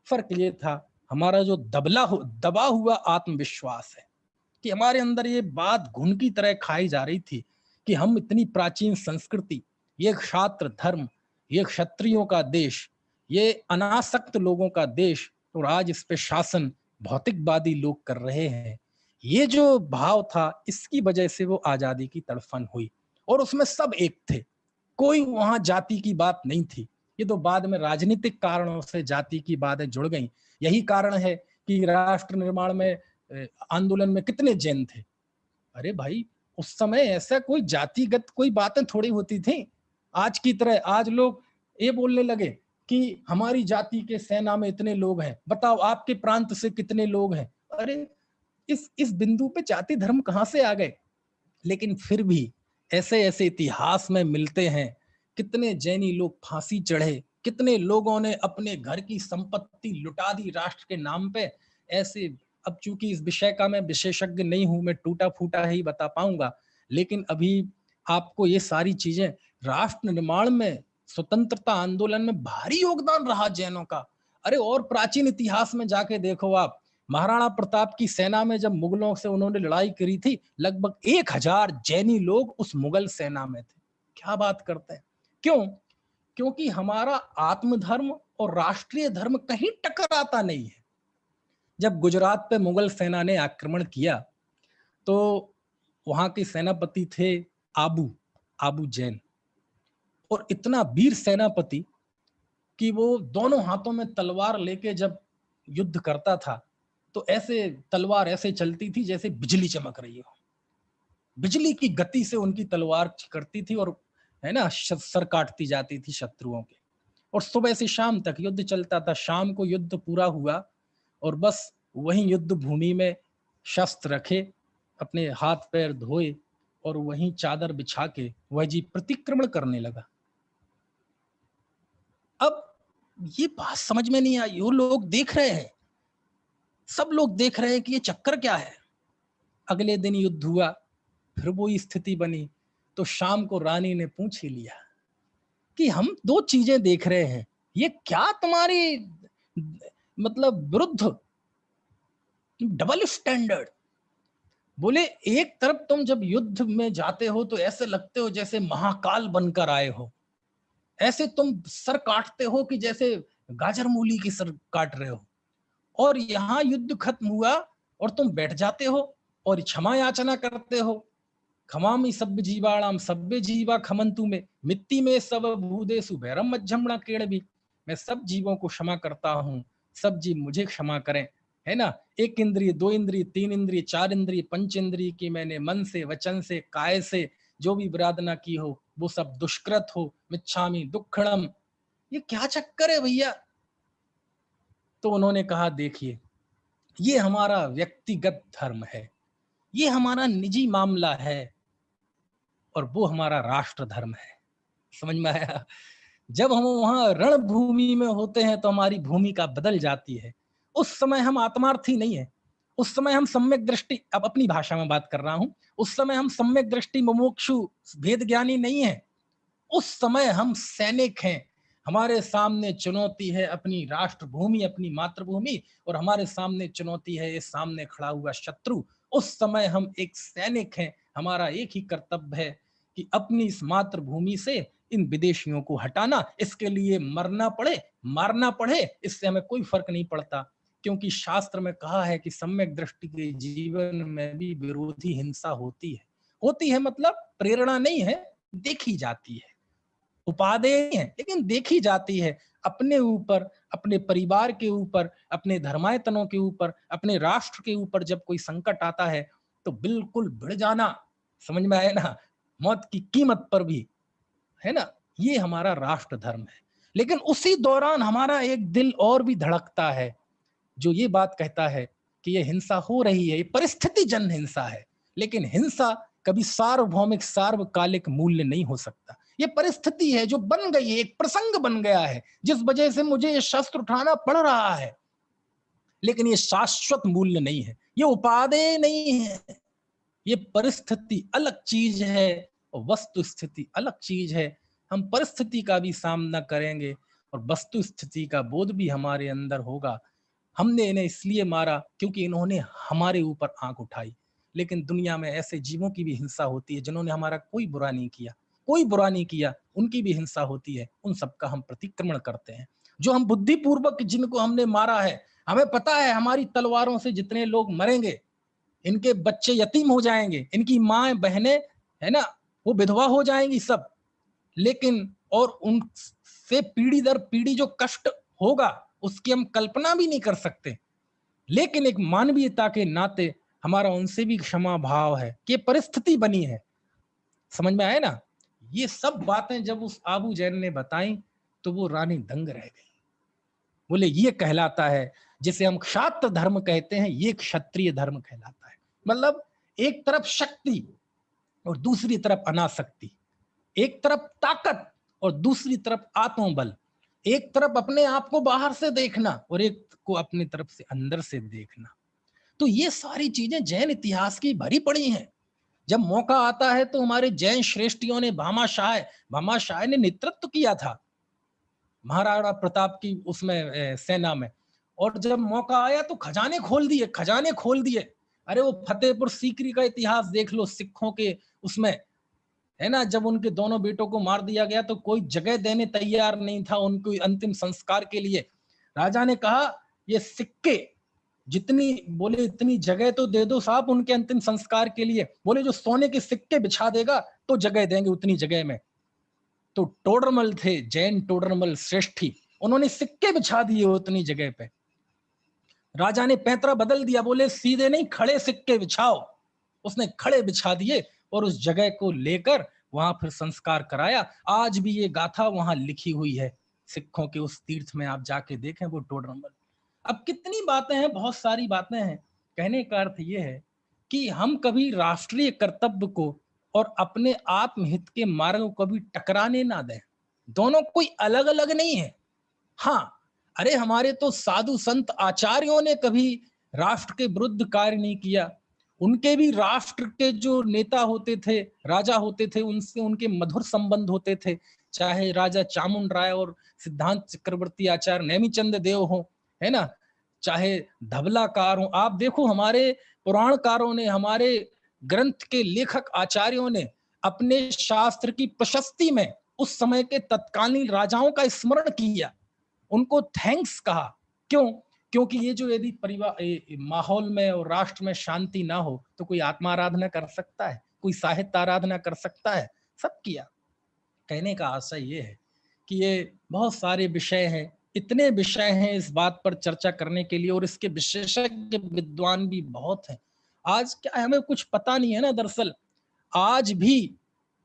फर्क ये था हमारा जो दबा हुआ आत्मविश्वास है, कि हमारे अंदर ये बात घुन की तरह खाई जा रही थी कि हम इतनी प्राचीन संस्कृति, ये क्षात्र धर्म, ये क्षत्रियों का देश, ये अनासक्त लोगों का देश, और आज इस पे शासन भौतिकवादी लोग कर रहे हैं। ये जो भाव था, इसकी वजह से वो आजादी की तड़फन हुई, और उसमें सब एक थे, कोई वहां जाति की बात नहीं थी। ये तो बाद में राजनीतिक कारणों से जाति की बातें जुड़ गई। यही कारण है कि राष्ट्र निर्माण में आंदोलन में कितने जैन थे। अरे भाई उस समय ऐसा कोई जातिगत कोई बातें थोड़ी होती थी आज की तरह। आज लोग ये बोलने लगे कि हमारी जाति के सेना में इतने लोग हैं, बताओ आपके प्रांत से कितने लोग हैं। अरे इस बिंदु पे जाति धर्म कहां से आ गए? लेकिन फिर भी ऐसे ऐसे इतिहास में मिलते हैं, कितने जैनी लोग फांसी चढ़े, कितने लोगों ने अपने घर की संपत्ति लुटा दी राष्ट्र के नाम पे। ऐसे, अब चूंकि इस विषय का मैं विशेषज्ञ नहीं हूं, मैं टूटा फूटा ही बता पाऊंगा, लेकिन अभी आपको ये सारी चीजें, राष्ट्र निर्माण में, स्वतंत्रता आंदोलन में भारी योगदान रहा जैनों का। अरे और प्राचीन इतिहास में जाके देखो आप, महाराणा प्रताप की सेना में जब मुगलों से उन्होंने लड़ाई करी थी, लगभग 1000 जैनी लोग उस मुगल सेना में थे। क्या बात करते हैं? क्यों? क्योंकि हमारा आत्मधर्म और राष्ट्रीय धर्म कहीं टकराता नहीं है। जब गुजरात पे मुगल सेना ने आक्रमण किया तो वहां के सेनापति थे आबू आबू जैन, और इतना वीर सेनापति कि वो दोनों हाथों में तलवार लेके जब युद्ध करता था तो ऐसे तलवार ऐसे चलती थी जैसे बिजली चमक रही हो। बिजली की गति से उनकी तलवार करती थी, और है ना सर काटती जाती थी शत्रुओं के। और सुबह से शाम तक युद्ध चलता था। शाम को युद्ध पूरा हुआ और बस वहीं युद्ध भूमि में शस्त्र रखे, अपने हाथ पैर धोए, और वहीं चादर बिछा के वह जी प्रतिक्रमण करने लगा। अब ये बात समझ में नहीं आई। वो लोग देख रहे हैं, सब लोग देख रहे हैं कि ये चक्कर क्या है। अगले दिन युद्ध हुआ, फिर वो स्थिति बनी, तो शाम को रानी ने पूछ ही लिया कि हम दो चीजें देख रहे हैं, ये क्या तुम्हारी मतलब विरुद्ध, डबल स्टैंडर्ड। बोले एक तरफ तुम जब युद्ध में जाते हो तो ऐसे लगते हो जैसे महाकाल बनकर आए हो, ऐसे तुम सर काटते हो कि जैसे गाजर मूली की सर काट रहे हो, और यहाँ युद्ध खत्म हुआ और तुम बैठ जाते हो और क्षमा याचना करते हो। खमामि सभ्य जीवाणाम सभ्य जीवा खमंतु में मिट्टी में सब भूदेसु भैरम मज्जमणा केड़ भी। मैं सब जीवों को क्षमा करता हूँ, सब जीव मुझे क्षमा करें, है ना। एक इंद्रिय, दो इंद्रिय, तीन इंद्रिय, चार इंद्रिय, पंच इंद्रिय की मैंने मन से, वचन से, काय से जो भी विराधना की हो वो सब दुष्कृत हो, मिच्छामि दुक्खड़म। ये क्या चक्कर है भैया। तो उन्होंने कहा देखिए, ये हमारा व्यक्तिगत धर्म है, ये हमारा निजी मामला है, और वो हमारा राष्ट्र धर्म है। समझ में आया। जब हम वहां रणभूमि में होते हैं तो हमारी भूमिका बदल जाती है। उस समय हम आत्मार्थी नहीं है, उस समय हम सम्यक दृष्टि, अब अपनी भाषा में बात कर रहा हूं, उस समय हम सम्यक दृष्टि मुमुक्षु भेद ज्ञानी नहीं है। उस समय हम सैनिक हैं, हमारे सामने चुनौती है अपनी राष्ट्र भूमि, अपनी मातृभूमि, और हमारे सामने चुनौती है ये सामने खड़ा हुआ शत्रु। उस समय हम एक सैनिक हैं, हमारा एक ही कर्तव्य है कि अपनी इस मातृभूमि से इन विदेशियों को हटाना, इसके लिए मरना पड़े मारना पड़े, इससे हमें कोई फर्क नहीं पड़ता। क्योंकि शास्त्र में कहा है कि सम्यक दृष्टि के जीवन में भी विरोधी हिंसा होती है। होती है मतलब प्रेरणा नहीं है, देखी जाती है, उपादेय है लेकिन देखी जाती है। अपने ऊपर, अपने परिवार के ऊपर, अपने धर्मायतनों के ऊपर, अपने राष्ट्र के ऊपर जब कोई संकट आता है तो बिल्कुल भिड़ जाना, समझ में आए ना, मौत की कीमत पर भी, है ना। ये हमारा राष्ट्र धर्म है। लेकिन उसी दौरान हमारा एक दिल और भी धड़कता है जो ये बात कहता है कि ये हिंसा हो रही है, ये परिस्थिति जन हिंसा है, लेकिन हिंसा कभी सार्वभौमिक सार्वकालिक मूल्य नहीं हो सकता। ये परिस्थिति है जो बन गई है, एक प्रसंग बन गया है जिस वजह से मुझे ये शस्त्र उठाना पड़ रहा है, लेकिन ये शाश्वत मूल्य नहीं है, ये उपादेय नहीं है। ये परिस्थिति अलग चीज है और वस्तु स्थिति अलग चीज है। हम परिस्थिति का भी सामना करेंगे और वस्तु स्थिति का बोध भी हमारे अंदर होगा। हमने इन्हें इसलिए मारा क्योंकि इन्होंने हमारे ऊपर आंख उठाई, लेकिन दुनिया में ऐसे जीवों की भी हिंसा होती है जिन्होंने हमारा कोई बुरा नहीं किया, कोई बुरा नहीं किया, उनकी भी हिंसा होती है, उन सबका हम प्रतिक्रमण करते हैं। जो हम बुद्धिपूर्वक जिनको हमने मारा है, हमें पता है हमारी तलवारों से जितने लोग मरेंगे, इनके बच्चे यतीम हो जाएंगे, इनकी माँ बहनें, है ना, वो विधवा हो जाएंगी सब, लेकिन और उनसे पीढ़ी दर पीढ़ी जो कष्ट होगा उसकी हम कल्पना भी नहीं कर सकते। लेकिन एक मानवीयता के नाते हमारा उनसे भी क्षमा भाव है कि परिस्थिति बनी है। समझ में आए ना। ये सब बातें जब उस आबू जैन ने बताई तो वो रानी दंग रह गई। बोले ये कहलाता है जिसे हम क्षात्र धर्म कहते हैं, ये क्षत्रिय धर्म कहलाता है। मतलब एक तरफ शक्ति और दूसरी तरफ अनासक्ति, एक तरफ ताकत और दूसरी तरफ आत्मबल, एक तरफ अपने आप को बाहर से देखना और एक को अपनी तरफ से अंदर से देखना। तो ये सारी चीजें जैन इतिहास की भरी पड़ी हैं। जब मौका आता है तो हमारे जैन श्रेष्ठियों ने, भामाशाह ने नेतृत्व किया था महाराणा प्रताप की उसमें सेना में, और जब मौका आया तो खजाने खोल दिए, खजाने खोल दिए। अरे वो फतेहपुर सीकरी का इतिहास देख लो, सिखों के उसमें, है ना, जब उनके दोनों बेटों को मार दिया गया तो कोई जगह देने तैयार नहीं था उनको अंतिम संस्कार के लिए। राजा ने कहा ये सिक्के जितनी, बोले इतनी जगह तो दे दो साहब उनके अंतिम संस्कार के लिए। बोले जो सोने के सिक्के बिछा देगा तो जगह देंगे उतनी जगह में। तो टोडरमल थे, जैन टोडरमल श्रेष्ठी, उन्होंने सिक्के बिछा दिए उतनी जगह पे। राजा ने पैंतरा बदल दिया, बोले सीधे नहीं खड़े सिक्के बिछाओ। उसने खड़े बिछा दिए और उस जगह को लेकर वहां फिर संस्कार कराया। आज भी ये गाथा वहां लिखी हुई है सिखों के उस तीर्थ में, आप जाके देखें वो टोडरमल। अब कितनी बातें हैं, बहुत सारी बातें हैं। कहने का अर्थ ये है कि हम कभी राष्ट्रीय कर्तव्य को और अपने आत्महित के मार्ग को कभी टकराने ना दें। दोनों कोई अलग अलग नहीं है। हाँ, अरे हमारे तो साधु संत आचार्यों ने कभी राष्ट्र के विरुद्ध कार्य नहीं किया। उनके भी राष्ट्र के जो नेता होते थे, राजा होते थे, उनसे उनके मधुर संबंध होते थे। चाहे राजा चामुंड राय और सिद्धांत चक्रवर्ती आचार्य नेमिचंद देव हो, है ना, चाहे धबलाकार हो। आप देखो हमारे पुराणकारों ने, हमारे ग्रंथ के लेखक आचार्यों ने अपने शास्त्र की प्रशस्ति में उस समय के तत्कालीन राजाओं का स्मरण किया, उनको थैंक्स कहा। क्यों? क्योंकि ये जो यदि परिवार माहौल में और राष्ट्र में शांति ना हो तो कोई आत्मा आराधना कर सकता है, कोई साहित्य आराधना कर सकता है? सब किया। कहने का आशय ये है कि ये बहुत सारे विषय हैं, इतने विषय हैं इस बात पर चर्चा करने के लिए, और इसके विशेषज्ञ विद्वान भी बहुत हैं। आज क्या है, हमें कुछ पता नहीं है ना। दरअसल आज भी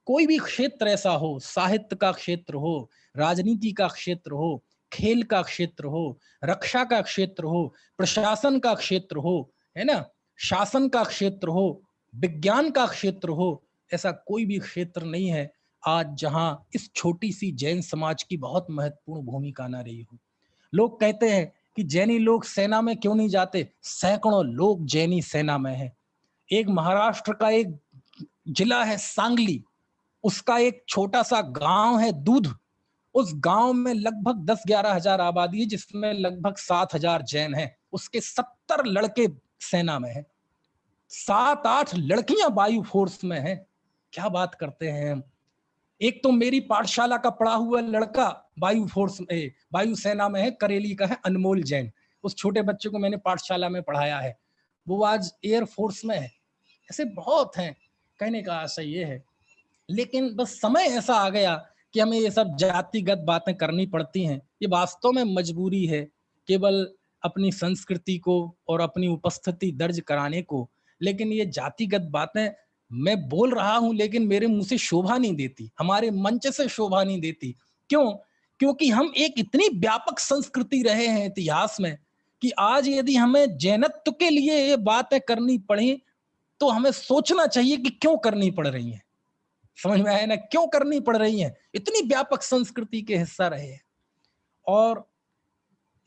कोई भी क्षेत्र ऐसा हो, साहित्य का क्षेत्र हो, राजनीति का क्षेत्र हो, खेल का क्षेत्र हो, रक्षा का क्षेत्र हो, प्रशासन का क्षेत्र हो, है ना, शासन का क्षेत्र हो, विज्ञान का क्षेत्र हो, ऐसा कोई भी क्षेत्र नहीं है आज जहां इस छोटी सी जैन समाज की बहुत महत्वपूर्ण भूमिका ना रही हो। लोग कहते हैं कि जैनी लोग सेना में क्यों नहीं जाते? सैकड़ों लोग जैनी सेना में हैं। एक महाराष्ट्र का एक जिला है सांगली, उसका एक छोटा सा गांव है दूध, उस गांव में लगभग 10-11 हजार आबादी है, जिसमें लगभग 7,000 जैन हैं। उसके 70 लड़के सेना में हैं, 7-8 लड़कियां वायु फोर्स में हैं। क्या बात करते हैं हम। एक तो मेरी पाठशाला का पढ़ा हुआ लड़का वायु फोर्स में, वायु सेना में है, करेली का है, अनमोल जैन। उस छोटे बच्चे को मैंने पाठशाला में पढ़ाया है, वो आज एयर फोर्स में है। ऐसे बहुत हैं। कहने का आशय ये है, लेकिन बस समय ऐसा आ गया कि हमें ये सब जातिगत बातें करनी पड़ती हैं। ये वास्तव में मजबूरी है, केवल अपनी संस्कृति को और अपनी उपस्थिति दर्ज कराने को। लेकिन ये जातिगत बातें मैं बोल रहा हूं, लेकिन मेरे मुंह से शोभा नहीं देती, हमारे मंच से शोभा नहीं देती। क्यों? क्योंकि हम एक इतनी व्यापक संस्कृति रहे हैं इतिहास में कि आज यदि हमें जैनत्व के लिए ये बातें करनी पड़ी तो हमें सोचना चाहिए कि क्यों करनी पड़ रही हैं। समझ में आया ना, क्यों करनी पड़ रही हैं? इतनी व्यापक संस्कृति के हिस्सा रहे हैं। और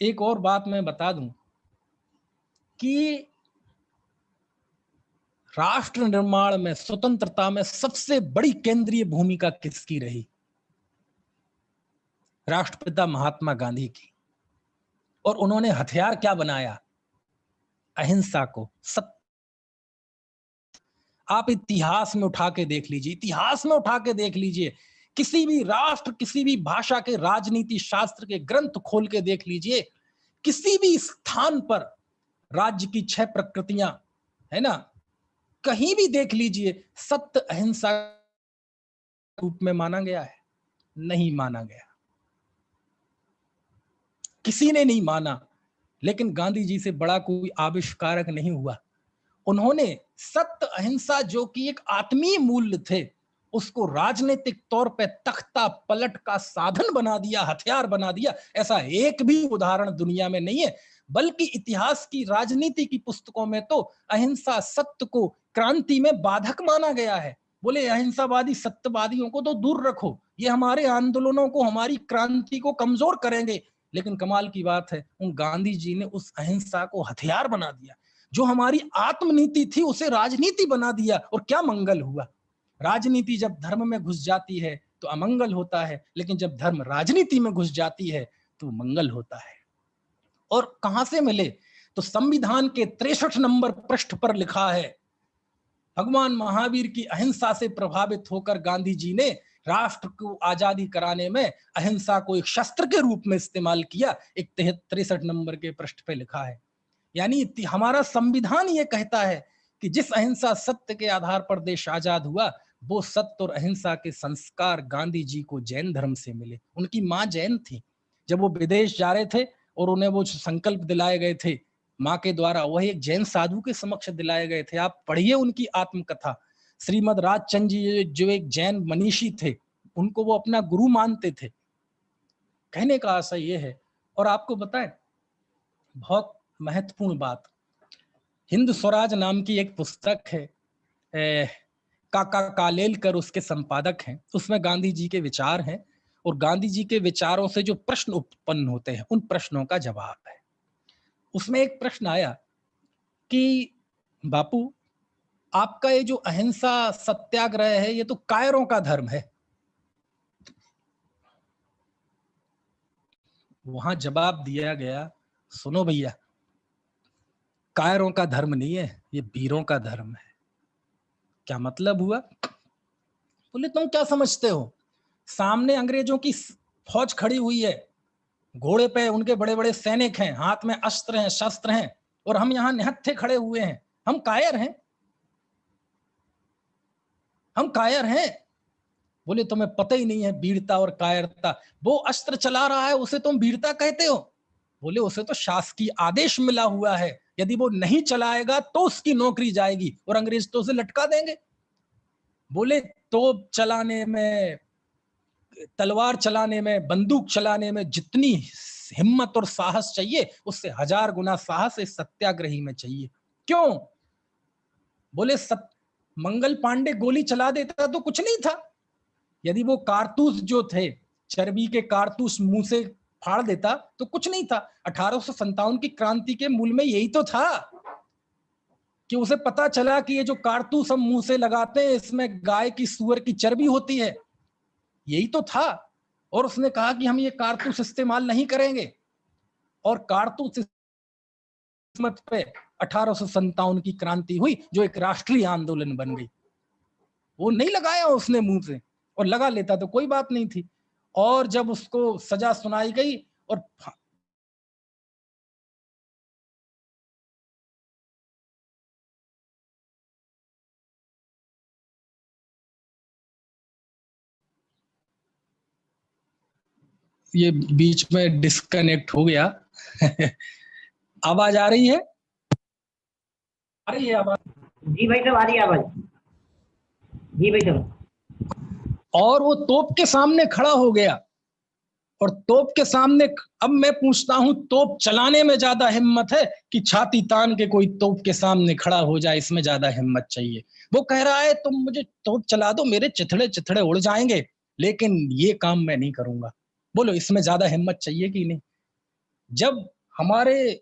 एक और बात मैं बता दूं कि राष्ट्र निर्माण में, स्वतंत्रता में सबसे बड़ी केंद्रीय भूमिका किसकी रही? राष्ट्रपिता महात्मा गांधी की। और उन्होंने हथियार क्या बनाया? अहिंसा को। आप इतिहास में उठा के देख लीजिए, इतिहास में उठा के देख लीजिए, किसी भी राष्ट्र, किसी भी भाषा के राजनीति शास्त्र के ग्रंथ खोल के देख लीजिए, किसी भी स्थान पर राज्य की 6 प्रकृतियां, है ना, कहीं भी देख लीजिए, सत्य अहिंसा रूप में माना गया है? नहीं माना गया, किसी ने नहीं माना। लेकिन गांधी जी से बड़ा कोई आविष्कारक नहीं हुआ। उन्होंने सत्य अहिंसा, जो कि एक आत्मीय मूल्य थे, उसको राजनीतिक तौर पे तख्ता पलट का साधन बना दिया, हथियार बना दिया। ऐसा एक भी उदाहरण दुनिया में नहीं है, बल्कि इतिहास की, राजनीति की पुस्तकों में तो अहिंसा, सत्य को क्रांति में बाधक माना गया है। बोले अहिंसावादी सत्यवादियों को तो दूर रखो, ये हमारे आंदोलनों को, हमारी क्रांति को कमजोर करेंगे। लेकिन कमाल की बात है, उन गांधी जी ने उस अहिंसा को हथियार बना दिया। जो हमारी आत्मनीति थी उसे राजनीति बना दिया। और क्या मंगल हुआ? राजनीति जब धर्म में घुस जाती है तो अमंगल होता है, लेकिन जब धर्म राजनीति में घुस जाती है तो मंगल होता है। और कहां से मिले? तो संविधान के 63 नंबर पृष्ठ पर लिखा है, भगवान महावीर की अहिंसा से प्रभावित होकर गांधी जी ने राष्ट्र को आजादी कराने में अहिंसा को एक शस्त्र के रूप में इस्तेमाल किया। एक 63 नंबर के पृष्ठ पे लिखा है। यानी हमारा संविधान ये कहता है कि जिस अहिंसा सत्य के आधार पर देश आजाद हुआ, वो सत्य और अहिंसा के संस्कार गांधी जी को जैन धर्म से मिले। उनकी माँ जैन थी। जब वो विदेश जा रहे थे और उन्हें वो संकल्प दिलाए गए थे माँ के द्वारा, वही एक जैन साधु के समक्ष दिलाए गए थे। आप पढ़िए उनकी आत्मकथा। श्रीमद राजचंद्र जी जो एक जैन मनीषी थे, उनको वो अपना गुरु मानते थे। कहने का आशय ये है। और आपको बताएं, बहुत महत्वपूर्ण बात, हिंद स्वराज नाम की एक पुस्तक है, काका कालेलकर उसके संपादक हैं। उसमें गांधी जी के विचार हैं, और गांधी जी के विचारों से जो प्रश्न उत्पन्न होते हैं उन प्रश्नों का जवाब है। उसमें एक प्रश्न आया कि बापू, आपका ये जो अहिंसा सत्याग्रह है, ये तो कायरों का धर्म है। वहां जवाब दिया गया, सुनो भैया, कायरों का धर्म नहीं है, ये वीरों का धर्म है। क्या मतलब हुआ? बोले तुम क्या समझते हो, सामने अंग्रेजों की फौज खड़ी हुई है, घोड़े पे उनके बड़े बड़े सैनिक हैं, हाथ में अस्त्र हैं, शस्त्र हैं, और हम यहाँ निहत्थे खड़े हुए हैं, हम कायर हैं? हम कायर हैं? बोले तुम्हें पता ही नहीं है वीरता और कायरता। वो अस्त्र चला रहा है, उसे तुम वीरता कहते हो? बोले उसे तो शासकीय आदेश मिला हुआ है, यदि वो नहीं चलाएगा तो उसकी नौकरी जाएगी और अंग्रेज तो उसे लटका देंगे। बोले तोप चलाने में, तलवार चलाने में, बंदूक चलाने में जितनी हिम्मत और साहस चाहिए, उससे 1000 गुना साहस इस सत्याग्रही में चाहिए। क्यों? बोले मंगल पांडे गोली चला देता तो कुछ नहीं था, यदि वो कारतूस जो थे, चर्बी के कारतूस मुंह से फाड़ देता तो कुछ नहीं था। 1857 की क्रांति के मूल में यही तो था कि उसे पता चला कि ये जो कारतूस हम मुंह से लगाते हैं, इसमें गाय की, सूअर की चर्बी होती है, यही तो था। और उसने कहा कि हम ये कारतूस इस्तेमाल नहीं करेंगे, और कारतूस किस्मत पे 1857 की क्रांति हुई, जो एक राष्ट्रीय आंदोलन बन गई। वो नहीं लगाया उसने मुंह से, और लगा लेता तो कोई बात नहीं थी। और जब उसको सजा सुनाई गई और ये बीच में डिस्कनेक्ट हो गया। आवाज आ रही है? आ रही है आवाज? जी भाई साहब, आ रही है आवाज। जी भाई साहब। और वो तोप के सामने खड़ा हो गया, और तोप के सामने, अब मैं पूछता हूं, तोप चलाने में ज्यादा हिम्मत है कि छाती तान के कोई तोप के सामने खड़ा हो जाए, इसमें ज्यादा हिम्मत चाहिए? वो कह रहा है तुम मुझे तोप चला दो, मेरे चिथड़े चिथड़े उड़ जाएंगे, लेकिन ये काम मैं नहीं करूंगा। बोलो इसमें ज्यादा हिम्मत चाहिए कि नहीं? जब हमारे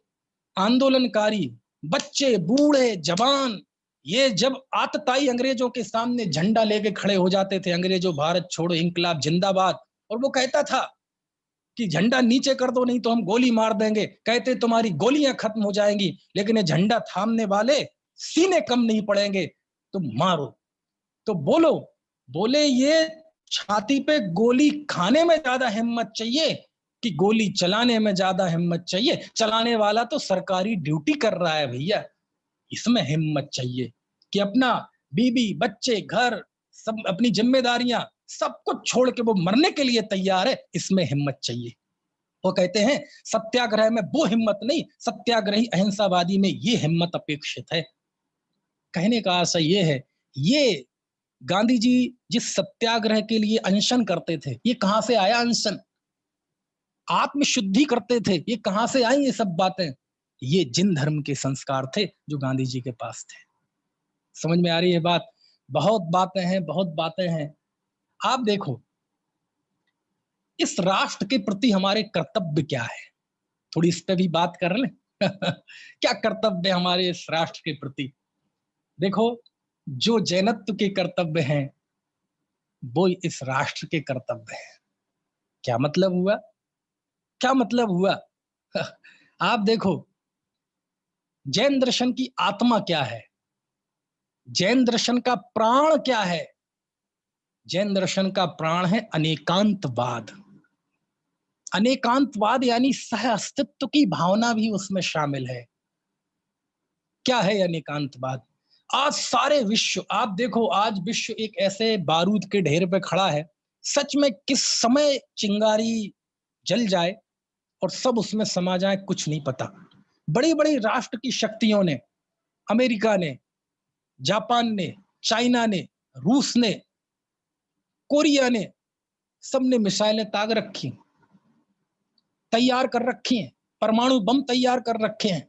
आंदोलनकारी बच्चे, बूढ़े, जवान, ये जब आतताई अंग्रेजों के सामने झंडा लेके खड़े हो जाते थे, अंग्रेजों भारत छोड़ो, इंकलाब जिंदाबाद, और वो कहता था कि झंडा नीचे कर दो नहीं तो हम गोली मार देंगे, कहते तुम्हारी गोलियां खत्म हो जाएंगी, लेकिन ये झंडा थामने वाले सीने कम नहीं पड़ेंगे, तुम मारो। तो बोलो, बोले ये छाती पे गोली खाने में ज्यादा हिम्मत चाहिए कि गोली चलाने में ज्यादा हिम्मत चाहिए? चलाने वाला तो सरकारी ड्यूटी कर रहा है भैया, इसमें हिम्मत चाहिए कि अपना बीबी, बच्चे, घर, सब अपनी जिम्मेदारियां सब कुछ छोड़ के वो मरने के लिए तैयार है, इसमें हिम्मत चाहिए। वो कहते हैं सत्याग्रह में वो हिम्मत नहीं, सत्याग्रही अहिंसावादी में ये हिम्मत अपेक्षित है। कहने का आशय ये है, ये गांधी जी जिस सत्याग्रह के लिए अनशन करते थे, ये कहां से आया अनशन? आत्मशुद्धि करते थे, ये कहां से आई ये सब बातें? ये जिन धर्म के संस्कार थे जो गांधी जी के पास थे। समझ में आ रही है बात? बहुत बातें हैं, बहुत बातें हैं। आप देखो, इस राष्ट्र के प्रति हमारे कर्तव्य क्या है, थोड़ी इस पे भी बात कर लें। क्या कर्तव्य हमारे इस राष्ट्र के प्रति? देखो, जो जैनत्व के कर्तव्य हैं वो इस राष्ट्र के कर्तव्य हैं। क्या मतलब हुआ? क्या मतलब हुआ? आप देखो, जैन दर्शन की आत्मा क्या है, जैन दर्शन का प्राण क्या है? जैन दर्शन का प्राण है अनेकांतवाद। अनेकांतवाद यानी सह अस्तित्व की भावना भी उसमें शामिल है। क्या है अनेकांतवाद? आज सारे विश्व, आप देखो, आज विश्व एक ऐसे बारूद के ढेर पे खड़ा है, सच में किस समय चिंगारी जल जाए और सब उसमें समा जाए कुछ नहीं पता। बड़ी बड़ी राष्ट्र की शक्तियों ने, अमेरिका ने, जापान ने, चाइना ने, रूस ने, कोरिया ने, सबने मिसाइलें ताक रखी, तैयार कर रखी हैं, परमाणु बम तैयार कर रखे हैं,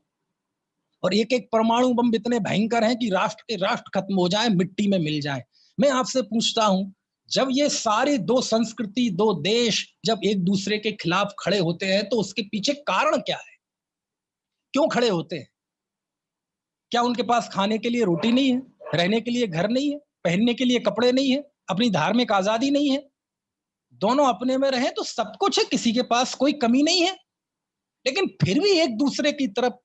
और एक एक परमाणु बम इतने भयंकर हैं कि राष्ट्र के राष्ट्र खत्म हो जाए, मिट्टी में मिल जाए। मैं आपसे पूछता हूं, जब ये सारे दो संस्कृति, दो देश जब एक दूसरे के खिलाफ खड़े होते हैं तो उसके पीछे कारण क्या है? क्यों खड़े होते हैं? क्या उनके पास खाने के लिए रोटी नहीं है, रहने के लिए घर नहीं है, पहनने के लिए कपड़े नहीं है, अपनी धार्मिक आजादी नहीं है? दोनों अपने में रहे तो सब कुछ है, किसी के पास कोई कमी नहीं है, लेकिन फिर भी एक दूसरे की तरफ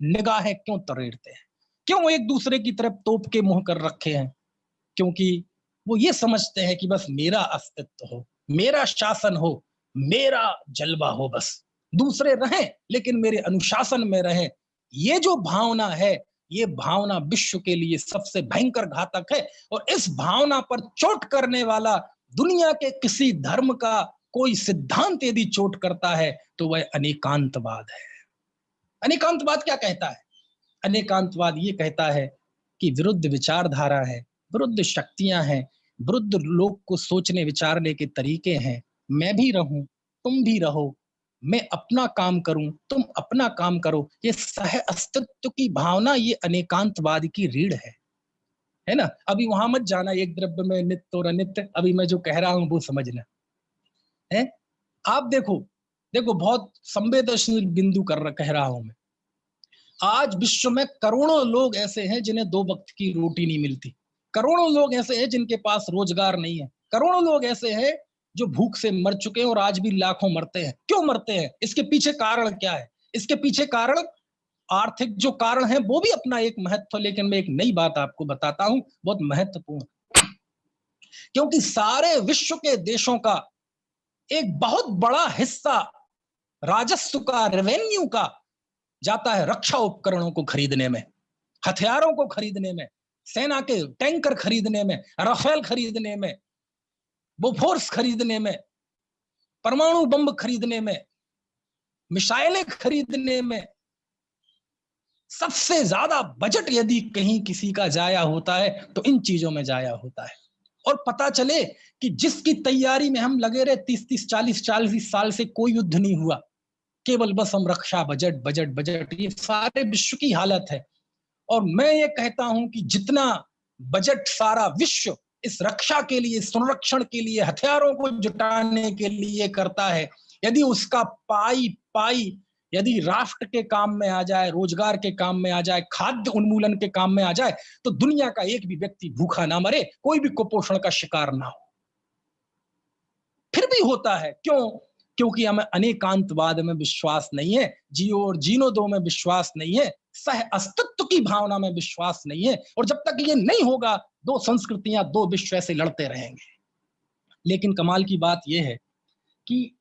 निगाहें क्यों तरेड़ते हैं, क्यों एक दूसरे की तरफ तोप के मुंह कर रखे हैं? क्योंकि वो ये समझते हैं कि बस मेरा अस्तित्व हो, मेरा शासन हो, मेरा जलवा हो, बस दूसरे रहें लेकिन मेरे अनुशासन में रहें। ये जो भावना है, ये भावना विश्व के लिए सबसे भयंकर घातक है। और इस भावना पर चोट करने वाला दुनिया के किसी धर्म का कोई सिद्धांत यदि चोट करता है तो वह अनेकांतवाद है। अनेकांतवाद क्या कहता है? अनेकांतवाद ये कहता है कि विरुद्ध विचारधारा है, विरुद्ध शक्तियां हैं, विरुद्ध लोग को सोचने विचारने के तरीके हैं। मैं भी रहूं, तुम भी रहो, मैं अपना काम करूं, तुम अपना काम करो। ये सह अस्तित्व की भावना, ये अनेकांतवाद की रीढ़ है ना? अभी वहां मत जाना, एक द्रव्य में नित्य और अनित्य, अभी मैं जो कह रहा हूं वो समझना है। आप देखो, देखो बहुत संवेदनशील बिंदु कह रहा हूं मैं। आज विश्व में करोड़ों लोग ऐसे हैं जिन्हें 2 वक्त की रोटी नहीं मिलती। करोड़ों लोग ऐसे हैं जिनके पास रोजगार नहीं है। करोड़ों लोग ऐसे हैं जो भूख से मर चुके हैं और आज भी लाखों मरते हैं। क्यों मरते हैं? इसके पीछे कारण क्या है? इसके पीछे कारण, आर्थिक जो कारण है वो भी अपना एक महत्व, लेकिन मैं एक नई बात आपको बताता हूं, बहुत महत्वपूर्ण। क्योंकि सारे विश्व के देशों का एक बहुत बड़ा हिस्सा राजस्व का, रेवेन्यू का जाता है रक्षा उपकरणों को खरीदने में, हथियारों को खरीदने में, सेना के टैंकर खरीदने में, राफेल खरीदने में, बोफोर्स खरीदने में, परमाणु बम खरीदने में, मिसाइलें खरीदने में। सबसे ज्यादा बजट यदि कहीं किसी का जाया होता है तो इन चीजों में जाया होता है। और पता चले कि जिसकी तैयारी में हम लगे रहे 30-30, 40-40 साल से कोई युद्ध नहीं हुआ, केवल बस हम रक्षा बजट बजट बजट, ये सारे विश्व की हालत है। और मैं ये कहता हूं कि जितना बजट सारा विश्व इस रक्षा के लिए, संरक्षण के लिए, हथियारों को जुटाने के लिए करता है, यदि उसका पाई पाई यदि राष्ट्र के काम में आ जाए, रोजगार के काम में आ जाए, खाद्य उन्मूलन के काम में आ जाए, तो दुनिया का एक भी व्यक्ति भूखा ना मरे, कोई भी कुपोषण का शिकार ना हो। फिर भी होता है क्यों? क्योंकि हमें अनेकांतवाद में विश्वास नहीं है, जियो और जीनो दो में विश्वास नहीं है, सह अस्तित्व की भावना में विश्वास नहीं है। और जब तक ये नहीं होगा, 2 संस्कृतियां, 2 विश्व ऐसे लड़ते रहेंगे। लेकिन कमाल की बात यह है कि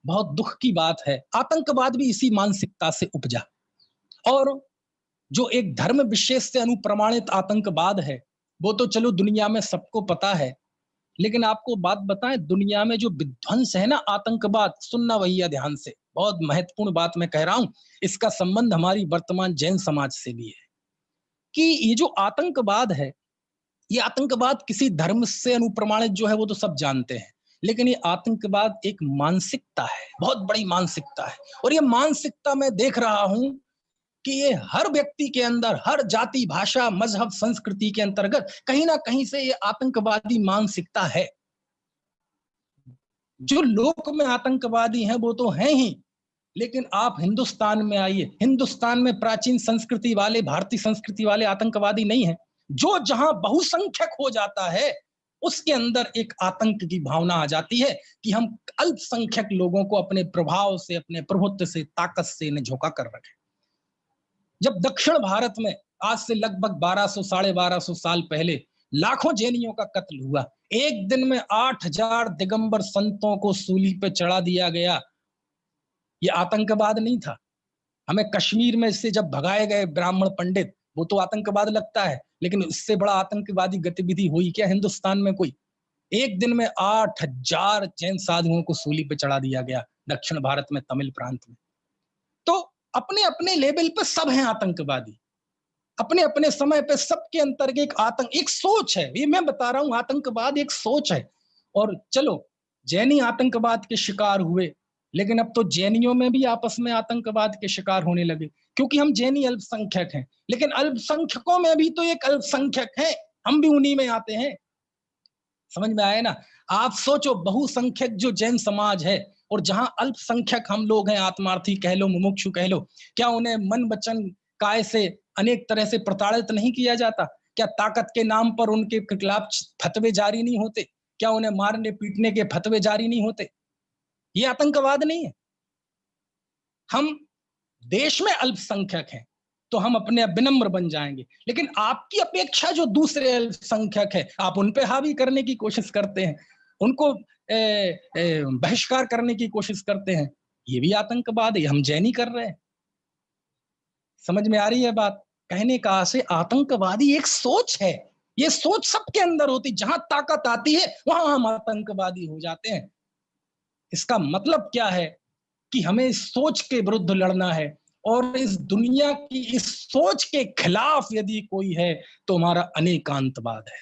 बहुत दुख की बात है, आतंकवाद भी इसी मानसिकता से उपजा। और जो एक धर्म विशेष से अनुप्रमाणित आतंकवाद है, वो तो चलो दुनिया में सबको पता है। लेकिन आपको बात बताएं, दुनिया में जो विध्वंस है ना आतंकवाद, सुनना भैया ध्यान से, बहुत महत्वपूर्ण बात मैं कह रहा हूं, इसका संबंध हमारी वर्तमान जैन समाज से भी है। कि ये जो आतंकवाद है, ये आतंकवाद किसी धर्म से अनुप्रमाणित जो है वो तो सब जानते हैं, लेकिन ये आतंकवाद एक मानसिकता है, बहुत बड़ी मानसिकता है। और ये मानसिकता मैं देख रहा हूं कि ये हर व्यक्ति के अंदर, हर जाति, भाषा, मजहब, संस्कृति के अंतर्गत कहीं ना कहीं से ये आतंकवादी मानसिकता है। जो लोक में आतंकवादी हैं वो तो हैं ही, लेकिन आप हिंदुस्तान में आइए, हिंदुस्तान में प्राचीन संस्कृति वाले, भारतीय संस्कृति वाले आतंकवादी नहीं है। जो जहां बहुसंख्यक हो जाता है, उसके अंदर एक आतंक की भावना आ जाती है कि हम अल्पसंख्यक लोगों को अपने प्रभाव से, अपने प्रभुत्व से, ताकत से इन्हें झोंका कर रखें। जब दक्षिण भारत में आज से लगभग 1200, 1250 साल पहले लाखों जैनियों का कत्ल हुआ, एक दिन में 8000 दिगंबर संतों को सूली पे चढ़ा दिया गया, ये आतंकवाद नहीं था? हमें कश्मीर में से जब भगाए गए ब्राह्मण पंडित, वो तो आतंकवाद लगता है, लेकिन इससे बड़ा आतंकवादी गतिविधि हुई क्या हिंदुस्तान में कोई? एक दिन में 8000 जैन साधुओं को सूली पे चढ़ा दिया गया दक्षिण भारत में, तमिल प्रांत में। तो अपने अपने लेवल पे सब हैं आतंकवादी, अपने अपने समय पे सबके अंतर्गत एक आतंक, एक सोच है। ये मैं बता रहा हूं, आतंकवाद एक सोच है। और चलो जैनी आतंकवाद के शिकार हुए, लेकिन अब तो जैनियों में भी आपस में आतंकवाद के शिकार होने लगे, क्योंकि हम जैनी अल्पसंख्यक हैं। लेकिन अल्पसंख्यकों में भी तो एक अल्पसंख्यक है, हम भी उन्हीं में आते हैं। समझ में आए ना? आप सोचो, बहुसंख्यक जो जैन समाज है और जहां अल्पसंख्यक हम लोग हैं, आत्मार्थी कह लो, मुमुक्षु कह लो, क्या उन्हें मन वचन काय से अनेक तरह से प्रताड़ित नहीं किया जाता? क्या ताकत के नाम पर उनके खिलाफ फतवे जारी नहीं होते? क्या उन्हें मारने पीटने के फतवे जारी नहीं होते? ये आतंकवाद नहीं है? हम देश में अल्पसंख्यक हैं तो हम अपने विनम्र बन जाएंगे। लेकिन आपकी अपेक्षा जो दूसरे अल्पसंख्यक है, आप उन पे हावी करने की कोशिश करते हैं, उनको बहिष्कार करने की कोशिश करते हैं। ये भी आतंकवाद है, हम जैनी कर रहे हैं। समझ में आ रही है बात? कहने का से आतंकवादी एक सोच है, ये सोच सबके अंदर होती, जहां ताकत आती है वहां हम आतंकवादी हो जाते हैं। इसका मतलब क्या है कि हमें इस सोच के विरुद्ध लड़ना है, और इस दुनिया की इस सोच के खिलाफ यदि कोई है तो हमारा अनेकांतवाद है।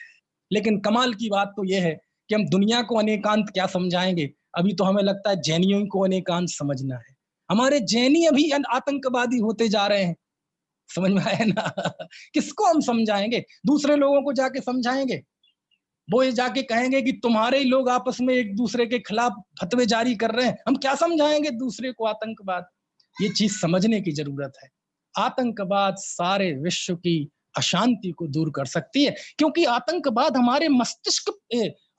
लेकिन कमाल की बात तो यह है कि हम दुनिया को अनेकांत क्या समझाएंगे? अभी तो हमें लगता है जैनियों को अनेकांत समझना है। हमारे जैनी अभी आतंकवादी होते जा रहे हैं। समझ में आया ना? किसको हम समझाएंगे? दूसरे लोगों को जाके समझाएंगे? वो ये जाके कहेंगे कि तुम्हारे ही लोग आपस में एक दूसरे के खिलाफ फतवे जारी कर रहे हैं, हम क्या समझाएंगे दूसरे को आतंकवाद? ये चीज समझने की जरूरत है। आतंकवाद सारे विश्व की अशांति को दूर कर सकती है, क्योंकि आतंकवाद हमारे मस्तिष्क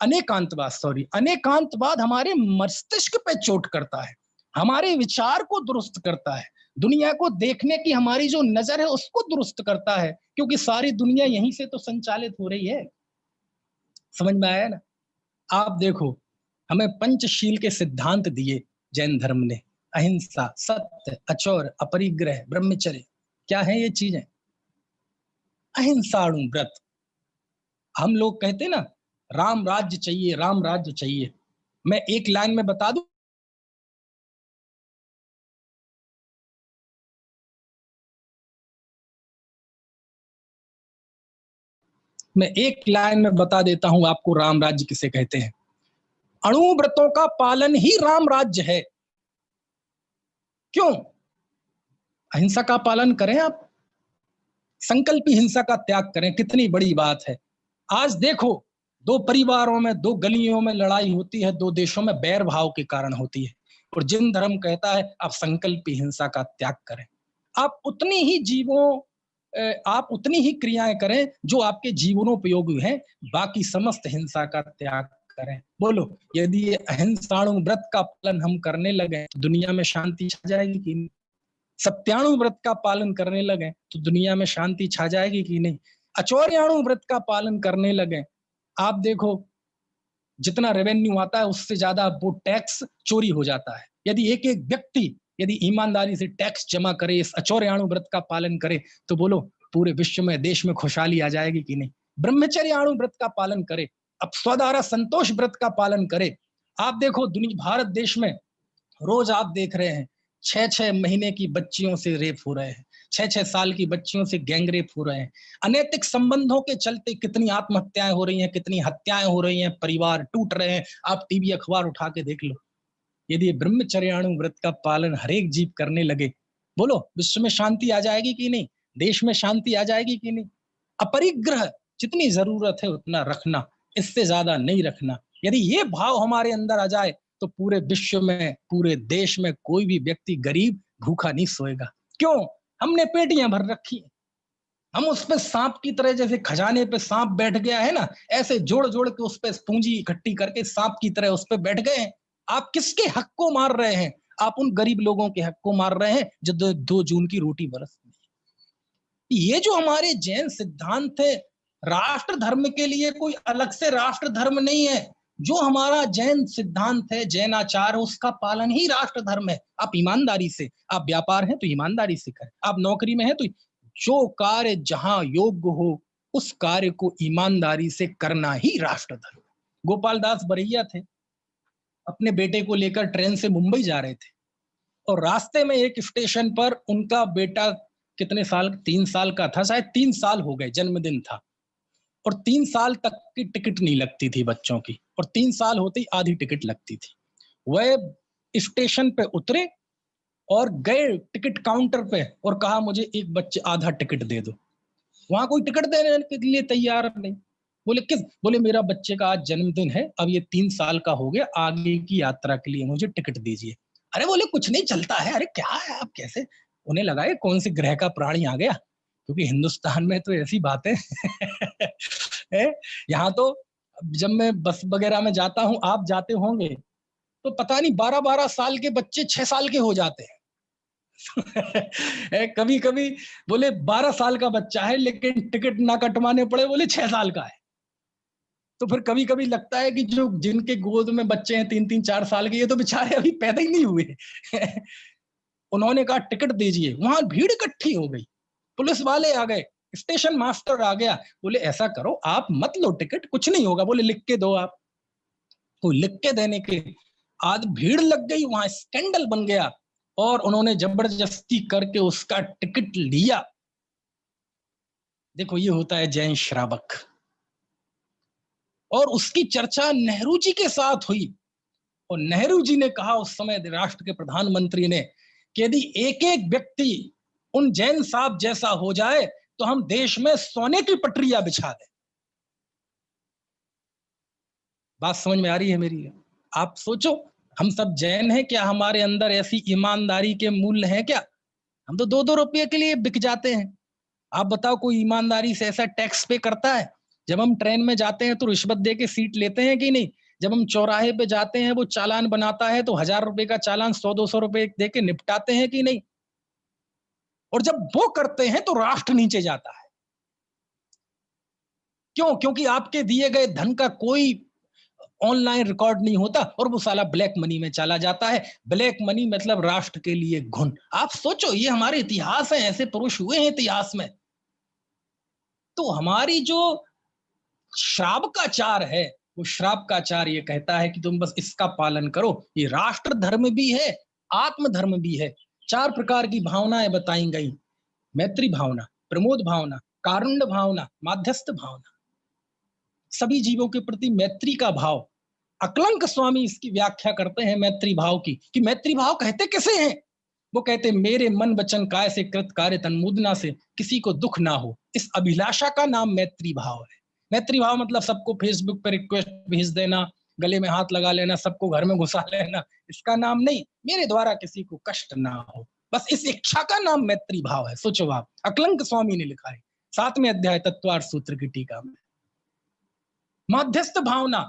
अनेकांतवाद हमारे मस्तिष्क पे चोट करता है, हमारे विचार को दुरुस्त करता है, दुनिया को देखने की हमारी जो नजर है उसको दुरुस्त करता है, क्योंकि सारी दुनिया यहीं से तो संचालित हो रही है। समझ में आया ना? आप देखो, हमें पंचशील के सिद्धांत दिए जैन धर्म ने, अहिंसा, सत्य, अचौर, अपरिग्रह, ब्रह्मचर्य। क्या है ये चीजें? अहिंसाणु व्रत। हम लोग कहते ना राम राज्य चाहिए, राम राज्य चाहिए। मैं एक लाइन में बता दूं, मैं एक लाइन में बता देता हूं आपको राम राज्य किसे कहते हैं। अणु व्रतों का पालन ही राम राज्य है। क्यों? अहिंसा का पालन करें आप, संकल्पी हिंसा का त्याग करें, कितनी बड़ी बात है। आज देखो, दो परिवारों में, दो गलियों में लड़ाई होती है, दो देशों में बैर भाव के कारण होती है, और जिन धर्म कहता है आप संकल्पी हिंसा का त्याग करें। आप उतनी ही आप उतनी ही क्रियाएं करें जो आपके जीवनोपयोगी हैं, बाकी समस्त हिंसा का त्याग करें। बोलो, यदि ये अहिंसाणु व्रत का पालन हम करने लगे तो दुनिया में शांति छा जाएगी कि नहीं? सत्याणु व्रत का पालन करने लगे तो दुनिया में शांति छा जाएगी कि नहीं? अचौर्याणु व्रत का पालन करने लगे, आप देखो जितना रेवेन्यू आता है उससे ज्यादा वो टैक्स चोरी हो जाता है। यदि एक एक व्यक्ति यदि ईमानदारी से टैक्स जमा करे, इस अचौर्याणु व्रत का पालन करे, तो बोलो पूरे विश्व में, देश में खुशहाली आ जाएगी कि नहीं? ब्रह्मचर्याणु व्रत का पालन करे, अब स्वदारा संतोष व्रत का पालन करे। आप देखो दुनिया, भारत देश में रोज आप देख रहे हैं 6-6 महीने की बच्चियों से रेप हो रहे हैं, 6-6 साल की बच्चियों से गैंग रेप हो रहे हैं। अनैतिक संबंधों के चलते कितनी आत्महत्याएं हो रही हैं, कितनी हत्याएं हो रही हैं, परिवार टूट रहे हैं। आप टीवी अखबार उठा के देख लो। यदि ब्रह्मचर्याणु व्रत का पालन हर एक जीव करने लगे, बोलो विश्व में शांति आ जाएगी कि नहीं? देश में शांति आ जाएगी कि नहीं? अपरिग्रह, जितनी जरूरत है उतना रखना, इससे ज्यादा नहीं रखना। यदि ये भाव हमारे अंदर आ जाए तो पूरे विश्व में, पूरे देश में कोई भी व्यक्ति गरीब भूखा नहीं सोएगा। क्यों? हमने पेटियां भर रखी है, हम उस पे सांप की तरह, जैसे खजाने पे सांप बैठ गया है ना, ऐसे जोड़ जोड़ के उस पे पूंजी इकट्ठी करके सांप की तरह उस पे बैठ गए हैं। आप किसके हक को मार रहे हैं? आप उन गरीब लोगों के हक को मार रहे हैं जो 2 जून की रोटी बरस रही है। ये जो हमारे जैन सिद्धांत है, राष्ट्र धर्म के लिए कोई अलग से राष्ट्र धर्म नहीं है। जो हमारा जैन सिद्धांत है, जैन आचार, उसका पालन ही राष्ट्र धर्म है। आप ईमानदारी से, आप व्यापार है तो ईमानदारी से करें, आप नौकरी में है तो जो कार्य जहां योग्य हो उस कार्य को ईमानदारी से करना ही राष्ट्र धर्म। गोपाल दास बरैया थे, अपने बेटे को लेकर ट्रेन से मुंबई जा रहे थे, और रास्ते में एक स्टेशन पर उनका बेटा कितने साल, 3 साल का था शायद, 3 साल हो गए, जन्मदिन था, और 3 साल तक की टिकट नहीं लगती थी बच्चों की, और 3 साल होते ही आधी टिकट लगती थी। वह स्टेशन पे उतरे और गए टिकट काउंटर पे और कहा मुझे एक बच्चे आधा टिकट दे दो। वहां कोई टिकट देने के लिए तैयार नहीं। बोले किस? बोले मेरा बच्चे का आज जन्मदिन है, अब ये 3 साल का हो गया, आगे की यात्रा के लिए मुझे टिकट दीजिए। अरे बोले कुछ नहीं चलता है। अरे क्या है, आप कैसे? उन्हें लगा ये कौन से ग्रह का प्राणी आ गया, क्योंकि हिंदुस्तान में तो ऐसी बातें है। यहाँ तो जब मैं बस वगैरह में जाता हूँ, आप जाते होंगे, तो पता नहीं 12-12 साल के बच्चे 6 साल के हो जाते हैं। कभी कभी बोले 12 साल का बच्चा है लेकिन टिकट ना कटवाने पड़े बोले 6 साल का है। तो फिर कभी कभी लगता है कि जो जिनके गोद में बच्चे हैं 3-3-4 साल के, ये तो बेचारे अभी पैदा ही नहीं हुए। उन्होंने कहा टिकट दीजिए, वहां भीड़ इकट्ठी हो गई, पुलिस वाले आ गए, स्टेशन मास्टर आ गया, बोले ऐसा करो आप मत लो टिकट, कुछ नहीं होगा, बोले लिख के दो आप। तो लिख के देने के आज भीड़ लग गई, वहां स्कैंडल बन गया और उन्होंने जबरदस्ती करके उसका टिकट लिया। देखो ये होता है जैन श्रावक। और उसकी चर्चा नेहरू जी के साथ हुई और नेहरू जी ने कहा उस समय राष्ट्र के प्रधानमंत्री ने कि यदि एक एक व्यक्ति उन जैन साहब जैसा हो जाए तो हम देश में सोने की पटरियां बिछा दें। बात समझ में आ रही है मेरी? आप सोचो, हम सब जैन हैं, क्या हमारे अंदर ऐसी ईमानदारी के मूल्य हैं क्या? हम तो 2-2 रुपये के लिए बिक जाते हैं। आप बताओ कोई ईमानदारी से ऐसा टैक्स पे करता है? जब हम ट्रेन में जाते हैं तो रिश्वत दे के सीट लेते हैं कि नहीं? जब हम चौराहे पे जाते हैं वो चालान बनाता है तो 1000 रुपए का चालान 100-200 रुपए दे के निपटाते हैं कि नहीं? और जब वो करते हैं तो राष्ट्र नीचे जाता है। क्यों? क्योंकि आपके दिए गए धन का कोई ऑनलाइन रिकॉर्ड नहीं होता और वो साला ब्लैक मनी में चला जाता है। ब्लैक मनी मतलब राष्ट्र के लिए घुन। आप सोचो, ये हमारे इतिहास है, ऐसे पुरुष हुए हैं इतिहास में। तो हमारी जो श्रावकाचार है, वो श्रावकाचार ये कहता है कि तुम बस इसका पालन करो। ये राष्ट्र धर्म भी है, आत्म धर्म भी है। 4 प्रकार की भावनाएं बताई गई: मैत्री भावना, प्रमोद भावना, कारुण्य भावना, माध्यस्थ भावना। सभी जीवों के प्रति मैत्री का भाव। अकलंक स्वामी इसकी व्याख्या करते हैं मैत्री भाव की, कि मैत्री भाव कहते कैसे हैं? वो कहते मेरे मन वचन काय से कृत कार्य तन्मूदना से किसी को दुख ना हो, इस अभिलाषा का नाम मैत्री भाव है। मैत्री भाव मतलब सबको फेसबुक पर रिक्वेस्ट भेज देना, गले में हाथ लगा लेना, सबको घर में घुसा लेना, इसका नाम नहीं। मेरे द्वारा किसी को कष्ट ना हो, बस इस इच्छा का नाम मैत्री भाव है। सोचो आप, अकलंक स्वामी ने लिखा है 7वें अध्याय तत्वार्थ सूत्र की टीका में। माध्यस्थ भावना,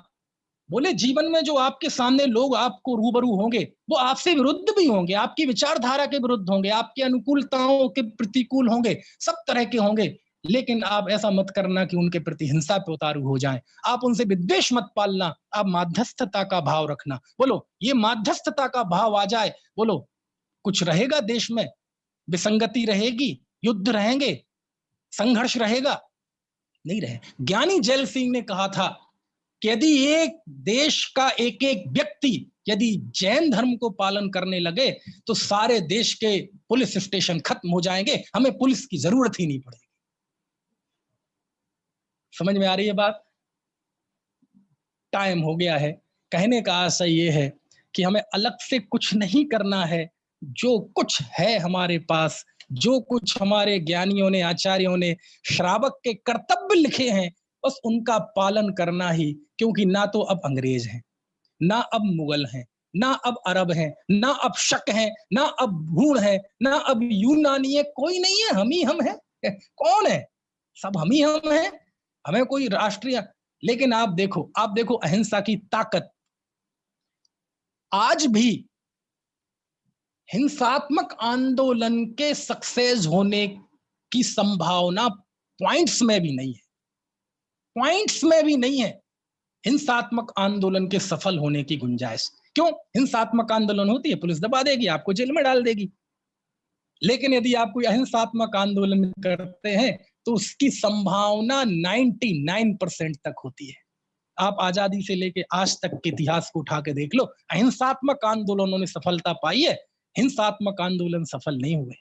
बोले जीवन में जो आपके सामने लोग आपको रूबरू होंगे वो आपसे विरुद्ध भी होंगे, आपकी विचारधारा के विरुद्ध होंगे, आपकी अनुकूलताओं के प्रतिकूल होंगे, सब तरह के होंगे, लेकिन आप ऐसा मत करना कि उनके प्रति हिंसा पे उतारू हो जाएं। आप उनसे विद्वेष मत पालना, आप माध्यस्थता का भाव रखना। बोलो ये माध्यस्थता का भाव आ जाए, बोलो कुछ रहेगा देश में? विसंगति रहेगी, युद्ध रहेंगे, संघर्ष रहेगा? नहीं रहे। ज्ञानी जैल सिंह ने कहा था कि यदि एक देश का एक एक व्यक्ति यदि जैन धर्म को पालन करने लगे तो सारे देश के पुलिस स्टेशन खत्म हो जाएंगे, हमें पुलिस की जरूरत ही नहीं पड़ेगी। समझ में आ रही है बात? टाइम हो गया है। कहने का आशय ये है कि हमें अलग से कुछ नहीं करना है। जो कुछ है हमारे पास, जो कुछ हमारे ज्ञानियों ने, आचार्यों ने श्रावक के कर्तव्य लिखे हैं, बस उनका पालन करना ही। क्योंकि ना तो अब अंग्रेज हैं, ना अब मुगल हैं, ना अब अरब हैं, ना अब शक हैं, ना अब भूण है, ना अब यूनानी है, कोई नहीं है, हम ही हम हैं। कौन है? सब हम ही हम हैं। हमें कोई राष्ट्रीय, लेकिन आप देखो अहिंसा की ताकत। आज भी हिंसात्मक आंदोलन के सक्सेस होने की संभावना पॉइंट्स में भी नहीं है, पॉइंट्स में भी नहीं है हिंसात्मक आंदोलन के सफल होने की गुंजाइश। क्यों? हिंसात्मक आंदोलन होती है, पुलिस दबा देगी, आपको जेल में डाल देगी। लेकिन यदि आप कोई अहिंसात्मक आंदोलन करते हैं तो उसकी संभावना 99% तक होती है। आप आजादी से लेके आज तक के इतिहास को उठा के देख लो, अहिंसात्मक आंदोलनों ने सफलता पाई है, हिंसात्मक आंदोलन सफल नहीं हुए।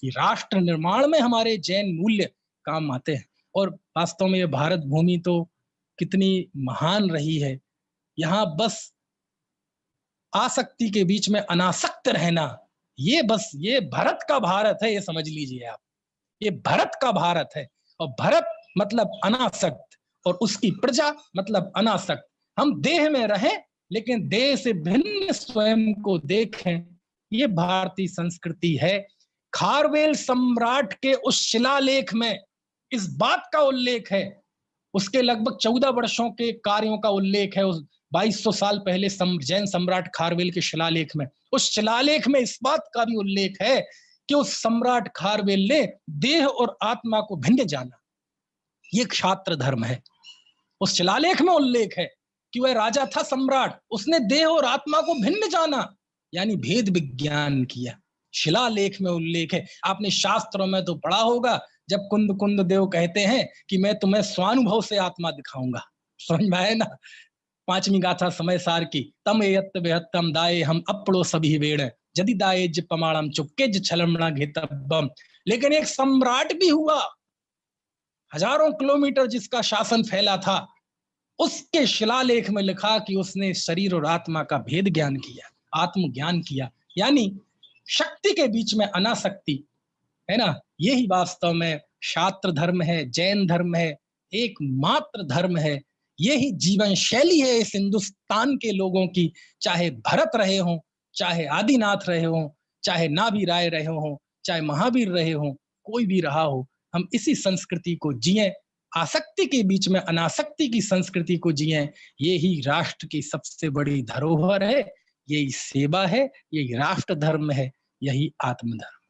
ये राष्ट्र निर्माण में हमारे जैन मूल्य काम आते हैं। और वास्तव में ये भारत भूमि तो कितनी महान रही है। यहाँ बस आसक्ति के बीच में अनासक्त रहना, ये बस ये भरत का भारत है, ये समझ लीजिए आप। ये भरत का भारत है और भरत मतलब अनासक्त और उसकी प्रजा मतलब अनासक्त। हम देह में रहें लेकिन देह से भिन्न स्वयं को देखें, ये भारतीय संस्कृति है। खारवेल सम्राट के उस शिलालेख में इस बात का उल्लेख है, उसके लगभग 14 वर्षों के कार्यों का उल्लेख है उस 2200 साल पहले जैन सम्राट खारवेल के शिलालेख में, उस शिलालेख में इस बात का भी उल्लेख है कि उस सम्राट खारवेल ने देह और आत्मा को भिन्न जाना। ये क्षात्र धर्म है। उस शिलालेख में उल्लेख है कि वह राजा था सम्राट, उसने देह और आत्मा को भिन्न जाना, यानी भेद विज्ञान किया। शिलालेख में उल्लेख है। आपने शास्त्रों में तो पढ़ा होगा, जब कुंद कुंद देव कहते हैं कि मैं तुम्हें स्वानुभव से आत्मा दिखाऊंगा। समझ में आए ना? 5वीं गाथा समय सार की, तम एयत्त बेहत्तम दाए हम अपड़ो सभी वेड़ यदि दाए ज पमाणम चुक्के ज छलमणा घेतब्बम। लेकिन एक सम्राट भी हुआ, हजारों किलोमीटर जिसका शासन फैला था, उसके शिलालेख में लिखा कि उसने शरीर और आत्मा का भेद ज्ञान किया, आत्मज्ञान किया, यानी शक्ति के बीच में अनासक्ति, है ना? यही वास्तव में शास्त्र धर्म है, जैन धर्म है, एकमात्र धर्म है। यही जीवन शैली है इस हिंदुस्तान के लोगों की, चाहे भरत रहे हों, चाहे आदिनाथ रहे हों, चाहे नाभि राय रहे हों, चाहे महावीर रहे हों, कोई भी रहा हो, हम इसी संस्कृति को जिए, आसक्ति के बीच में अनासक्ति की संस्कृति को जिए। यही राष्ट्र की सबसे बड़ी धरोहर है, यही सेवा है, यही राष्ट्र धर्म है, यही आत्मधर्म।